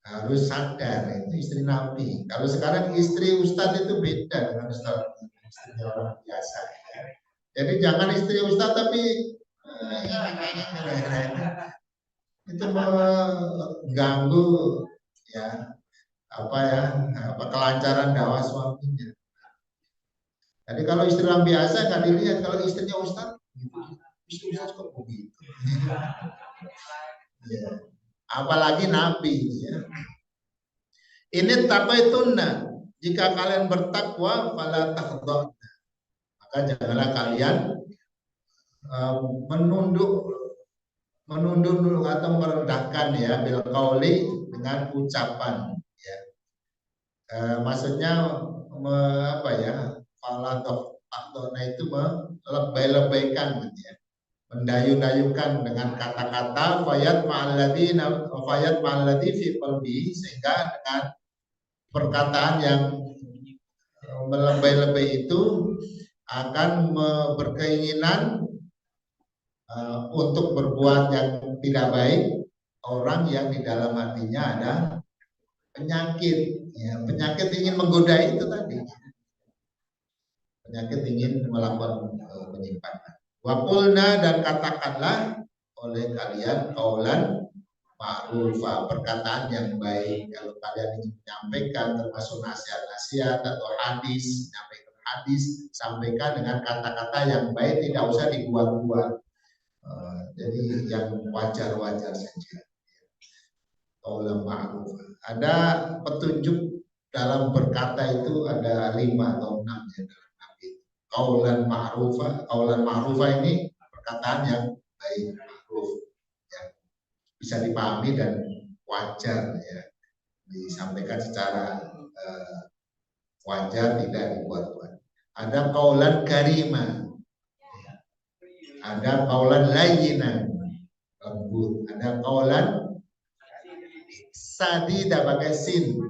harus sadar itu istri Nabi. Kalau sekarang istri Ustadz itu beda dengan istri orang biasa. Jadi jangan istri Ustadz tapi itu mengganggu ya kelancaran dakwah suaminya. Jadi kalau istri orang biasa nggak dilihat, kalau istrinya Ustadz, istri Ustadz kok begitu. Ya. Apalagi Nabi. Ya. Ini tabaituna, jika kalian bertakwa, fala takhdha'na. Maka janganlah kalian menunduk atau merendahkan ya bil qauli dengan ucapan ya. Maksudnya apa ya? Fala takhdha'na itu melebay-lebaykan gitu ya. Mendayu-dayukan dengan kata-kata fayat ma'alladhi fi qalbi, sehingga dengan perkataan yang melebay-lebay itu akan berkeinginan untuk berbuat yang tidak baik orang yang di dalam hatinya ada penyakit ya, penyakit ingin menggoda itu tadi, penyakit ingin melakukan penyimpangan. Waqulna, dan katakanlah oleh kalian qaulan ma'rufa, perkataan yang baik. Kalau kalian ingin menyampaikan termasuk nasihat-nasihat atau hadis, menyampaikan hadis, sampaikan dengan kata-kata yang baik, tidak usah dibuat-buat. Jadi yang wajar-wajar saja. Qaulan ma'rufa. Ada petunjuk dalam berkata itu ada 5 atau 6 ya dalam nabi. Qaulan ma'rufa ini perkataan yang baik, ma'ruf, yang bisa dipahami dan wajar ya, disampaikan secara wajar, tidak dibuat-buat. Ada qaulan karima, ada qaulan layyinan, lembut, ada qaulan sadida pakai sin,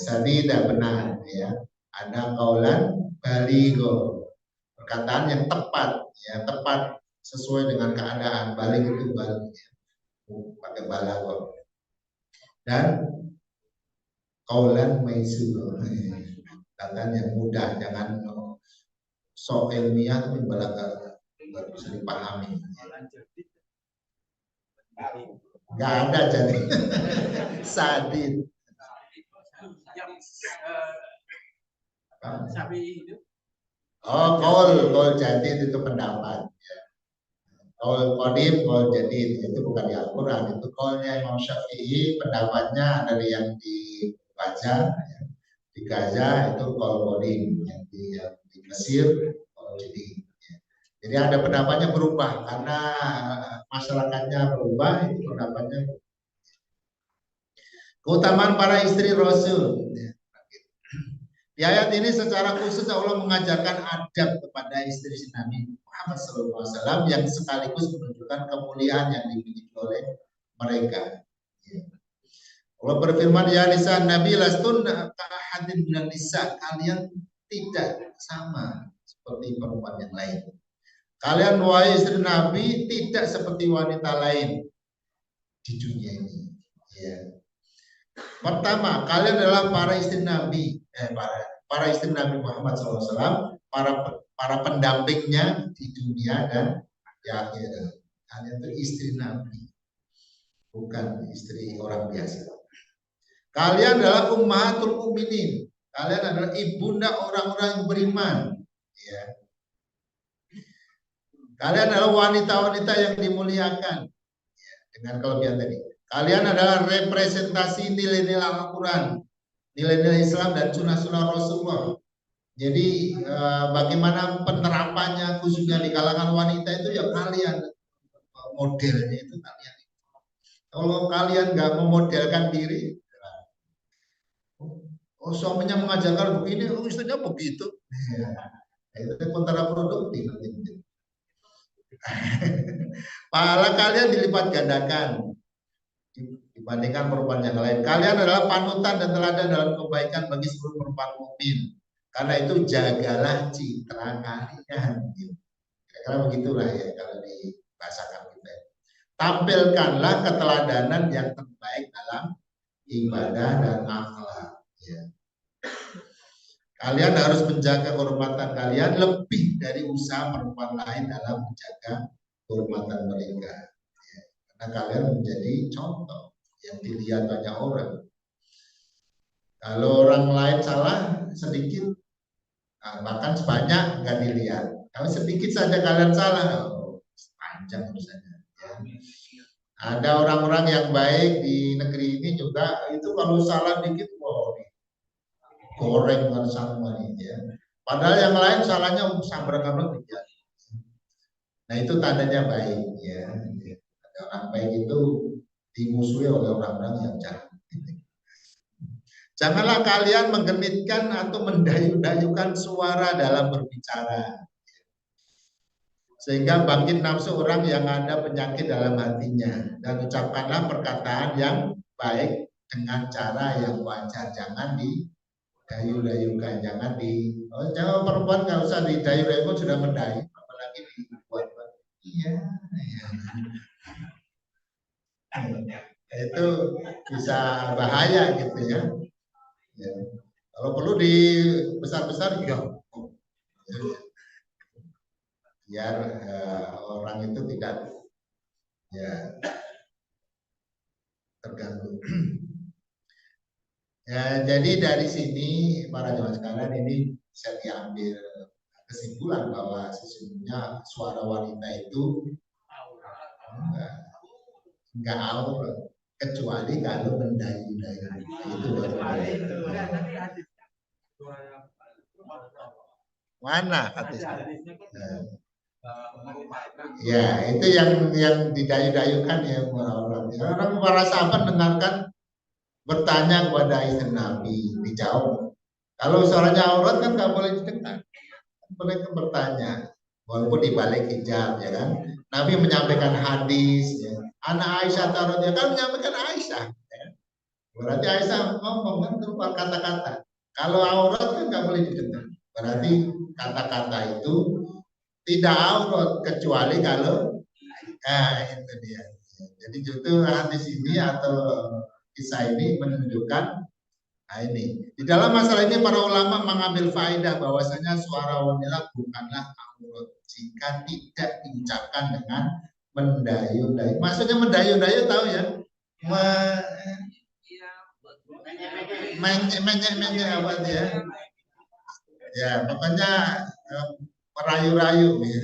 sadida benar ya. Ada qaulan baligho, perkataan yang tepat ya, tepat sesuai dengan keadaan. Balik itu balik ya, pakai balaghah. Dan qaulan maisur, perkataan yang mudah, jangan sok ilmiah tapi balaghah baru bisa dipahami. Nggak ada jadi sadid. Oh, qaul jadid itu pendapat ya. Qaul qadim, qaul jadid itu bukan di Al-Qur'an, itu qaulnya Imam Syafi'i, pendapatnya dari yang dibaca ya. Di Gaza itu qaul qadim, yang di Mesir qaul jadid ya. Jadi ada pendapatnya berubah karena masyarakatnya berubah, itu pendapatnya. Keutamaan para istri Rasul ya. Di ayat ini secara khusus Allah mengajarkan adab kepada istri Nabi Muhammad SAW yang sekaligus menunjukkan kemuliaan yang dimiliki oleh mereka. Allah berfirman, ya nisa Nabi lastun ka'ahadin minan nisa, kalian tidak sama seperti perempuan yang lain. Kalian wahai istri Nabi tidak seperti wanita lain di dunia ini. Ya. Pertama, kalian adalah para istri Nabi, para istri Nabi Muhammad SAW, para pendampingnya di dunia dan di akhirat. Kalian itu istri Nabi, bukan istri orang biasa. Kalian adalah ummahatul mukminin. Kalian adalah ibunda orang-orang yang beriman. Ya. Kalian adalah wanita-wanita yang dimuliakan ya, dengan kelebihan tadi. Kalian adalah representasi nilai-nilai Al-Quran, nilai-nilai Islam dan sunnah-sunnah Rasulullah. Jadi bagaimana penerapannya khususnya di kalangan wanita itu ya kalian, modelnya itu kalian. Kalau kalian nggak memodelkan diri, oh suaminya mengajarkan begini, oh istrinya begitu, itu kontraproduktif nanti. Pahala kalian dilipat gandakan dibandingkan perempuan yang lain. Kalian adalah panutan dan teladan dalam kebaikan bagi seluruh perempuan mukmin. Karena itu jagalah citra kalian. Karena begitulah ya kalau dibahasakan kita. Tampilkanlah keteladanan yang terbaik dalam ibadah dan akhlak. Ya. Kalian harus menjaga kehormatan kalian lebih dari usaha perempuan lain dalam menjaga kehormatan mereka. Ya. Karena kalian menjadi contoh yang dilihat banyak orang. Kalau orang lain salah sedikit, bahkan sebanyak nggak dilihat. Kalau sedikit saja kalian salah, panjang urusannya. Ya. Ada orang-orang yang baik di negeri ini juga itu kalau salah dikit, wow, goreng dengan sama ini ya. Padahal yang lain salahnya sambar-sambar ya. Nah itu tandanya baik ya. Ada orang baik itu dimusuhi oleh orang-orang yang jahat. Janganlah kalian menggenitkan atau mendayu-dayukan suara dalam berbicara. Sehingga bangkit nafsu orang yang ada penyakit dalam hatinya. Dan ucapkanlah perkataan yang baik dengan cara yang wajar. Jangan didayu-dayukan. Jangan jangan perempuan nggak usah didayu-dayukan, sudah mendayu. Apalagi dibuat. Iya. Itu bisa bahaya gitu ya. Ya. Kalau perlu dibesar-besar ya. Biar orang itu tidak ya terganggu. Ya, jadi dari sini para jemaah sekalian ini bisa diambil kesimpulan bahwa sesungguhnya suara wanita itu enggak aurat kecuali kalau mendayu-dayu itu baru. Mana hadisnya? Ya itu yang didayu-dayukan ya orang. Para sahabat dengarkan bertanya kepada istri Nabi, dijawab. Kalau suaranya aurat kan nggak boleh didengar. Mereka bertanya, walaupun di balik hijab ya kan. Nabi menyampaikan hadis ya. Anak Aisyah taruh dia kan menyampaikan Aisyah. Ya. Berarti Aisyah ngomong kan keluar kata-kata. Kalau aurat kan nggak boleh didengar. Berarti kata-kata itu tidak aurat kecuali kalau itu dia. Jadi justru hadis ini atau kisah ini menunjukkan ini. Di dalam masalah ini para ulama mengambil faedah bahwasanya suara wanita bukanlah aurat jika tidak diucapkan dengan mendayu-dayu. Maksudnya mendayu-dayu tahu ya? Menyek apa ya? Ya, pokoknya merayu-rayu ya.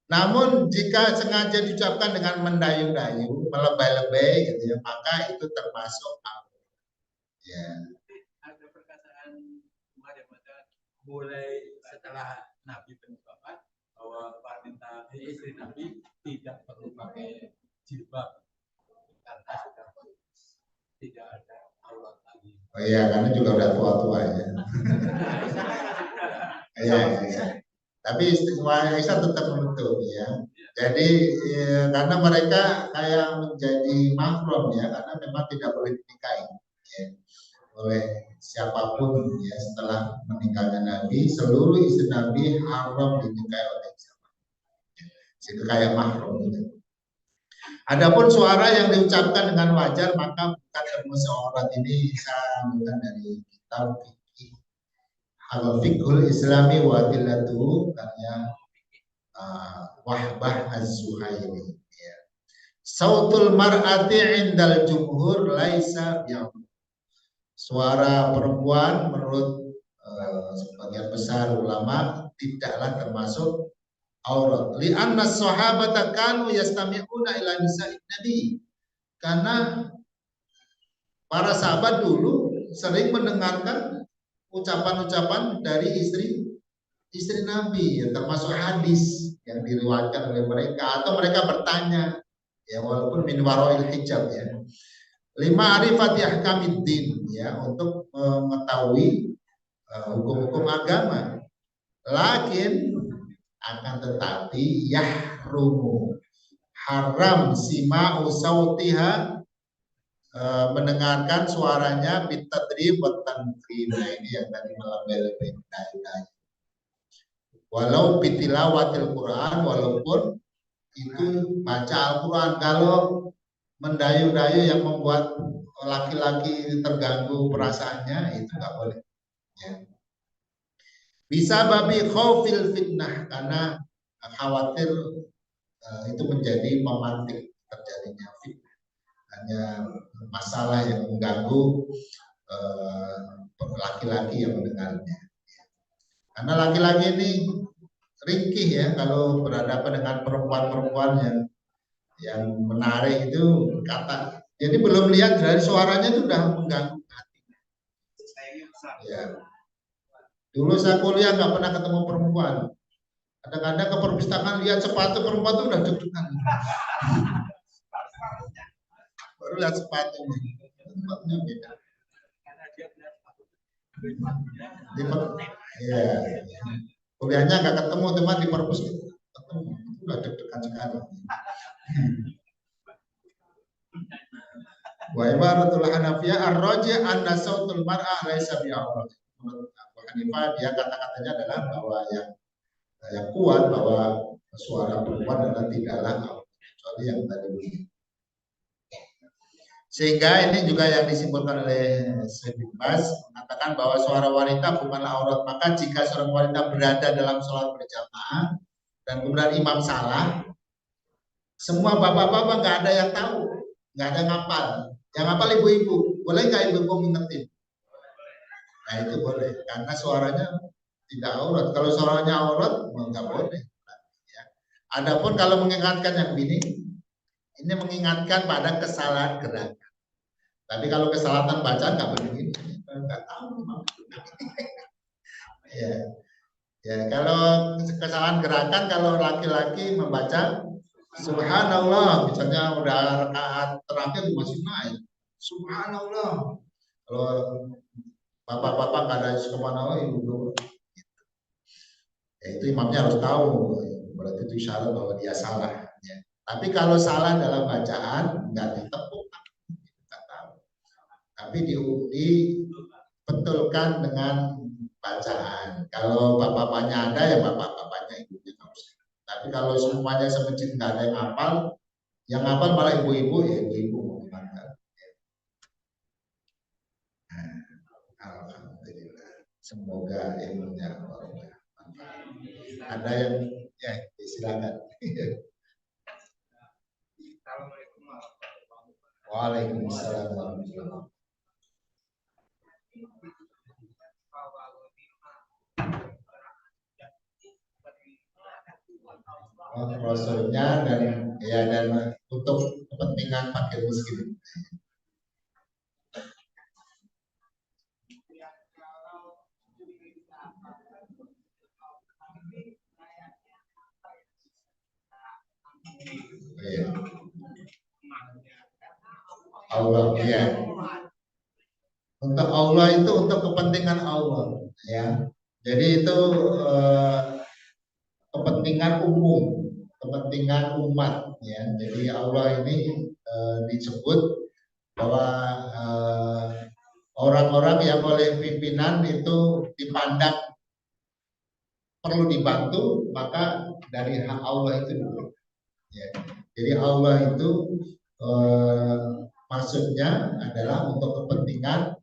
Namun jika sengaja diucapkan dengan mendayu-dayu, melebay-lebay gitu ya, maka itu termasuk aurat. Ya. Ada perkataan mulai setelah Nabi berwafat bahwa wanita istri Nabi tidak perlu pakai jilbab karena sudah tidak ada aurat lagi. Oh iya, karena juga udah tua-tua ya. Iya. Tapi istimewa Aisyah tetap menutup ya. Jadi karena mereka kayak menjadi mahram ya, karena memang tidak boleh dinikahi ya, oleh siapapun ya setelah meninggalnya Nabi. Seluruh istri Nabi haram dinikahi oleh siapa. Itu kayak mahram gitu. Adapun suara yang diucapkan dengan wajar maka bukan termasuk aurat. Ini saya ambilkan dari kitab Al-Fiqhul Islami wa Adillatuhu karya Wahbah Az-Zuhairi ya. Sautul mar'ati indal jumhur laisa bi'aurat. Suara perempuan menurut sebagian besar ulama tidaklah termasuk aurat. Li'anna sahabata kanu yastami'una ila nisa'in nabi. Karena para sahabat dulu sering mendengarkan ucapan-ucapan dari istri Nabi ya, termasuk hadis yang diriwayatkan oleh mereka atau mereka bertanya ya walaupun min warail hijab ya. 5 arifati ahkamiddin ya untuk mengetahui hukum-hukum agama. Lakin akan tetapi yahrumu haram sima'u sautiha, mendengarkan suaranya bitadrib wa tanqim. Nah, ini yang tadi melabel walau bitilawatil Quran, walaupun itu baca Al-Quran. Kalau mendayu-dayu yang membuat laki-laki terganggu perasaannya, itu nggak boleh ya. Bisa babi khaufil fitnah, karena khawatir itu menjadi pemantik terjadinya fitnah, hanya masalah yang mengganggu laki-laki yang mendengarnya. Karena laki-laki ini ringkih ya kalau berhadapan dengan perempuan-perempuan yang menarik itu kata. Jadi belum lihat dari suaranya itu sudah mengganggu hati. Ya. Dulu saya kuliah nggak pernah ketemu perempuan. Kadang-kadang ke perpustakaan lihat sepatu perempuan itu udah deg-degan. Baru lihat sepatunya. Sepatunya beda. Ya. Kuliahnya nggak ketemu, teman di perpus ketemu. Itu udah deg-degan sekali. Wa ibaratul Hanafiyah ar-raji' anna sautul mar'a laisa bi'aurat. Menurut Abu Hanifah, dia kata-katanya adalah bahwa yang kuat bahwa suara perempuan adalah tidaklah kecuali yang tadi begini. Sehingga ini juga yang disimpulkan oleh Syekh bin Baz mengatakan bahwa suara wanita bukanlah aurat. Maka jika seorang wanita berada dalam sholat berjamaah dan kemudian imam salah, semua bapak-bapak nggak ada yang tahu, nggak ada ngapal. Yang ngapal ibu-ibu, boleh nggak ibu-ibu mengerti? Nah itu boleh, karena suaranya tidak aurat. Kalau suaranya aurat, nggak boleh. Ya. Adapun kalau mengingatkan yang ini mengingatkan pada kesalahan gerakan. Tapi kalau kesalahan bacaan nggak begini, nggak tahu. Ya, kalau kesalahan gerakan, kalau laki-laki membaca Subhanallah, misalnya udah rakaat terakhir masih naik, Subhanallah. Kalau bapak-bapak nggak ada Subhanallah, ibu, ya itu imamnya harus tahu, berarti itu isyarat bahwa dia salah. Ya. Tapi kalau salah dalam bacaan nggak ditepuk, nggak tahu. Tapi dibetulkan dengan bacaan. Kalau bapak-bapaknya ada ya bapak-bapaknya, ibunya nggak usah. Tapi kalau semuanya semacam nggak ada yang hafal malah ibu-ibu, ya ibu-ibu menggunakan. Alhamdulillah. Semoga ilmunya bermanfaat. Ada yang ya silakan. Waalaikumsalam warahmatullahi wabarakatuh. Rasulnya dan untuk kepentingan fakir miskin. Ya. Allah ya. Untuk Allah itu untuk kepentingan Allah ya. Jadi itu kepentingan umum, kepentingan umat ya. Jadi Allah ini disebut bahwa orang-orang yang oleh pimpinan itu dipandang perlu dibantu, maka dari hak Allah itu dulu. Ya. Jadi Allah itu maksudnya adalah untuk kepentingan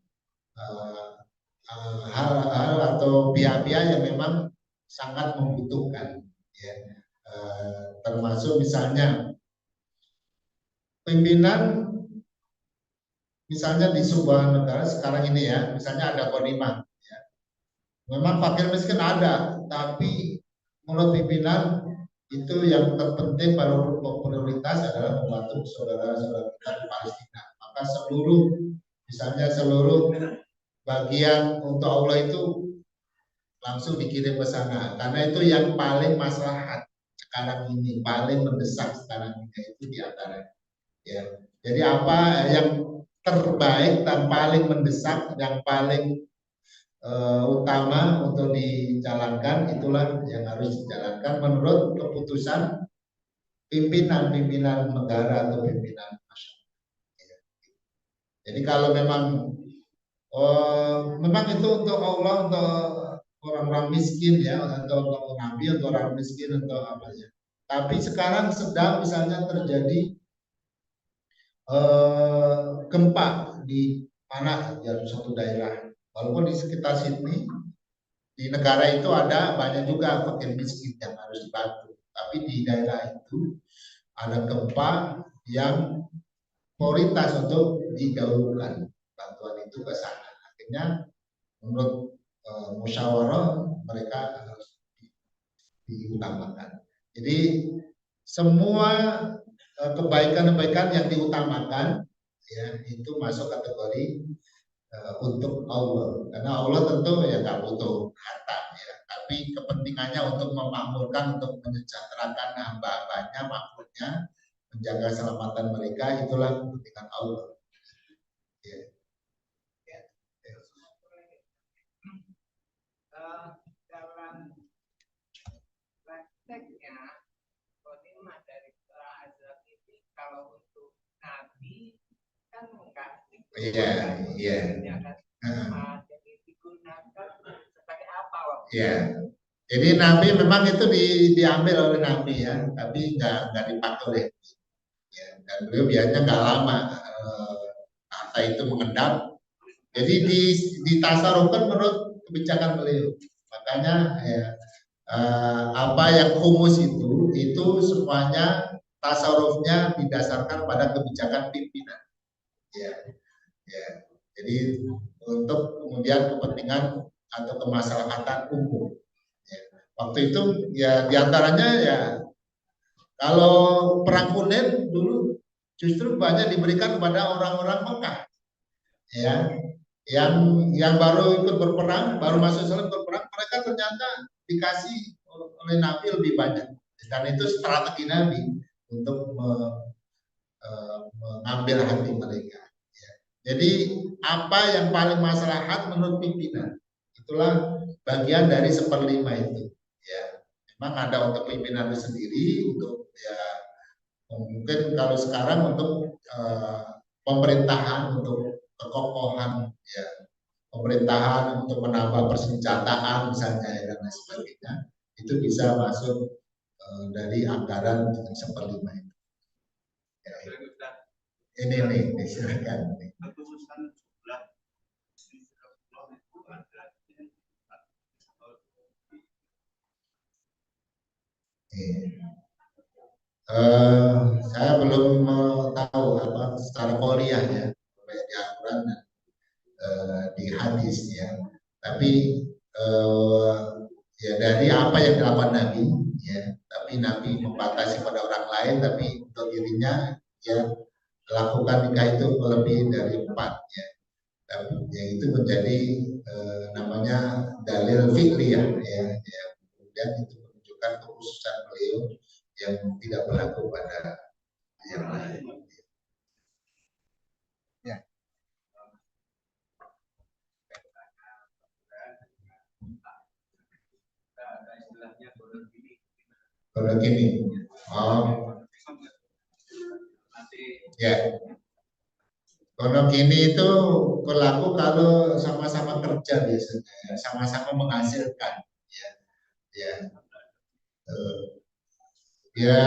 hal-hal atau pihak-pihak yang memang sangat membutuhkan. Ya. Termasuk misalnya pimpinan, misalnya di sebuah negara sekarang ini ya, misalnya ada konima. Ya. Memang fakir miskin ada, tapi menurut pimpinan itu yang terpenting pada prioritas adalah membantu saudara-saudara kita di Palestina. Maka seluruh bagian untuk Allah itu langsung dikirim ke sana, karena itu yang paling maslahat sekarang ini, paling mendesak sekarang ini, itu diantara ya. Jadi apa yang terbaik dan paling mendesak, yang paling utama untuk dijalankan, itulah yang harus dijalankan. melainkan menurut keputusan pimpinan negara atau pimpinan masyarakat. Jadi kalau memang itu untuk Allah, untuk orang-orang miskin ya, atau untuk nabi, untuk orang miskin, untuk apa ya. Tapi sekarang sedang misalnya terjadi gempa di mana ya suatu daerah, walaupun di sekitar Sydney di negara itu ada banyak juga fakir miskin yang harus dibantu, tapi di daerah itu ada gempa yang prioritas untuk didahulukan bantuan itu ke sana. Akhirnya menurut musyawarah mereka harus diutamakan. Jadi semua kebaikan-kebaikan yang diutamakan ya itu masuk kategori untuk Allah, karena Allah tentu ya nggak butuh harta ya, tapi kepentingannya untuk memakmurkan, untuk menyejahterakan hamba-hambanya, makmurnya, menjaga keselamatan mereka, itulah kepentingan Allah. Ya. Dalam prakteknya konima dari azab ini kalau untuk nabi kan enggak jadi digunakan sebagai apa waktu? Ya. Jadi nabi memang itu diambil oleh nabi ya, tapi nggak dipakai oleh ya, dan beliau biasanya nggak lama harta itu mengendap. Jadi ditasarufkan menurut kebijakan beliau. Makanya ya, apa yang humus itu semuanya tasarufnya didasarkan pada kebijakan pimpinan. Ya, ya. Jadi untuk kemudian kepentingan atau kemaslahatan umum. Ya. Waktu itu ya diantaranya ya kalau perang Hunain dulu justru banyak diberikan kepada orang-orang Mekah. Ya, yang baru ikut berperang, baru masuk Islam berperang, mereka ternyata dikasih oleh Nabi lebih banyak. Dan itu strategi Nabi untuk mengambil hati mereka. Ya. Jadi apa yang paling maslahat menurut pimpinan, itulah bagian dari 1/5 itu. Ya, memang ada untuk pimpinan itu sendiri, untuk ya mungkin kalau sekarang untuk pemerintahan, untuk kekokohan ya pemerintahan, untuk menambah persenjataan misalnya ya, dan lain sebagainya, itu bisa masuk dari anggaran 1/5 itu. Ya, ini nih silakan. Saya belum tahu apa secara kuliah ya, baik di Al-Quran dan di hadis ya. Tapi ya dari apa yang dilakukan Nabi ya, tapi Nabi membatasi pada orang lain, tapi untuk dirinya ya lakukan nikah itu lebih dari 4 ya. Dan ya itu menjadi namanya dalil fikriyah ya, ya. Kemudian itu menunjukkan kekhususan beliau yang tidak berlaku pada yang lain. Ya. Kalau gini, ya. Kalau gini itu berlaku kalau sama-sama kerja biasanya, sama-sama menghasilkan, ya. Ya. Ya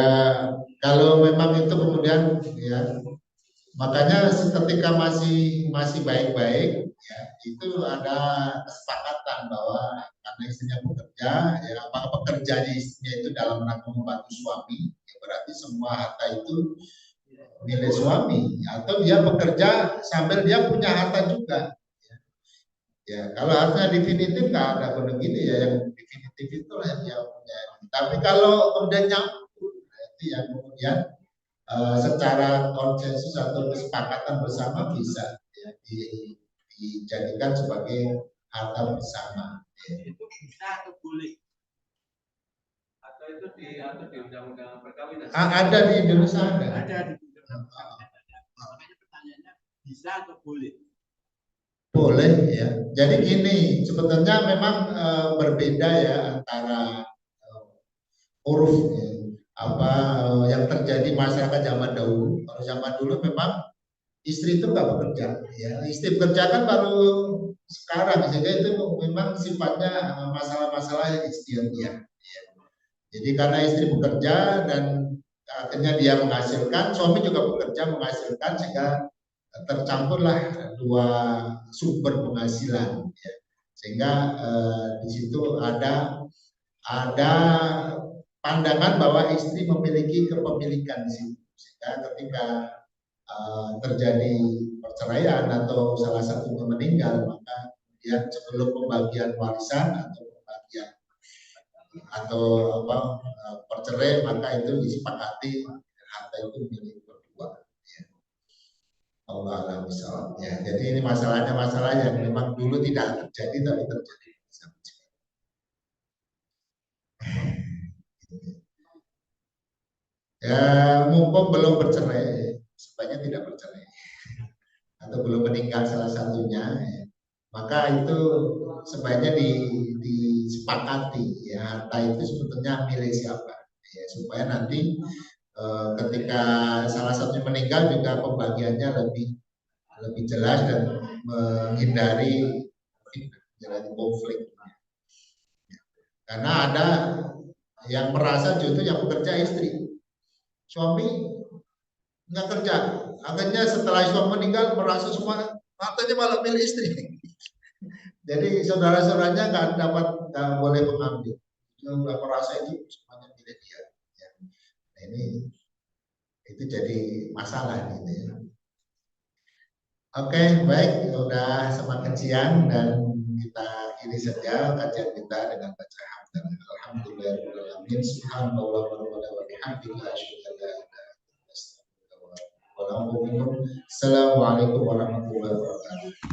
kalau memang itu kemudian ya makanya ketika masih baik-baik ya itu ada kesepakatan bahwa karena istrinya bekerja ya apakah pekerjaannya istrinya itu dalam rangka membantu suami ya berarti semua harta itu milik suami, atau dia bekerja sambil dia punya harta juga ya, ya kalau harta definitif nggak ada kode gini ya, yang definitif itu yang dia punya. Tapi kalau kemudian itu yang kemudian secara konsensus atau kesepakatan bersama bisa ya, dijadikan sebagai harta bersama. Ya. Itu bisa atau boleh? Atau itu diatur di undang-undang perkawinan? Ada di Indonesia ada. Ada di Indonesia. Makanya pertanyaannya bisa atau boleh? Boleh ya. Jadi gini, sebetulnya memang berbeda ya antara uruf ya, yang terjadi masyarakat zaman dahulu. Kalau zaman dulu memang istri itu nggak bekerja, ya istri bekerja kan baru sekarang, sehingga itu memang sifatnya masalah-masalah istiadat. Ya. Jadi karena istri bekerja dan akhirnya dia menghasilkan, suami juga bekerja menghasilkan, sehingga tercampurlah dua sumber penghasilan. Ya. Sehingga di situ ada pandangan bahwa istri memiliki kepemilikan di situ. Sehingga ketika terjadi perceraian atau salah satunya meninggal, maka kemudian sebelum pembagian warisan atau pembagian atau perceraian, maka itu disepakati harta itu milik berdua. Ya. Allah alam bisawab. Ya, jadi ini masalahnya masalah yang memang dulu tidak terjadi tapi terjadi. Ya, mumpung belum bercerai, sebaiknya tidak bercerai atau belum meninggal salah satunya, ya, maka itu sebaiknya disepakati ya, harta itu sebetulnya milik siapa ya, supaya nanti ketika salah satunya meninggal juga pembagiannya lebih jelas dan menghindari konflik. Karena ada yang merasa justru yang bekerja istri, suami nggak kerja, akhirnya setelah suami meninggal merasa semua hartanya malah milik istri. Jadi saudara-saudaranya nggak boleh mengambil. Dia nggak merasa itu semuanya milik dia. Ya. Nah, ini itu jadi masalah gitu ya. Oke, baik, sudah semakin siang dan kita akhiri saja kajian kita dengan baca hamdan. Alhamdulillahirobbilalamin. Subhanallah wa bihamdihi asyhadu an la ilaha illallah. Assalamualaikum warahmatullahi wabarakatuh.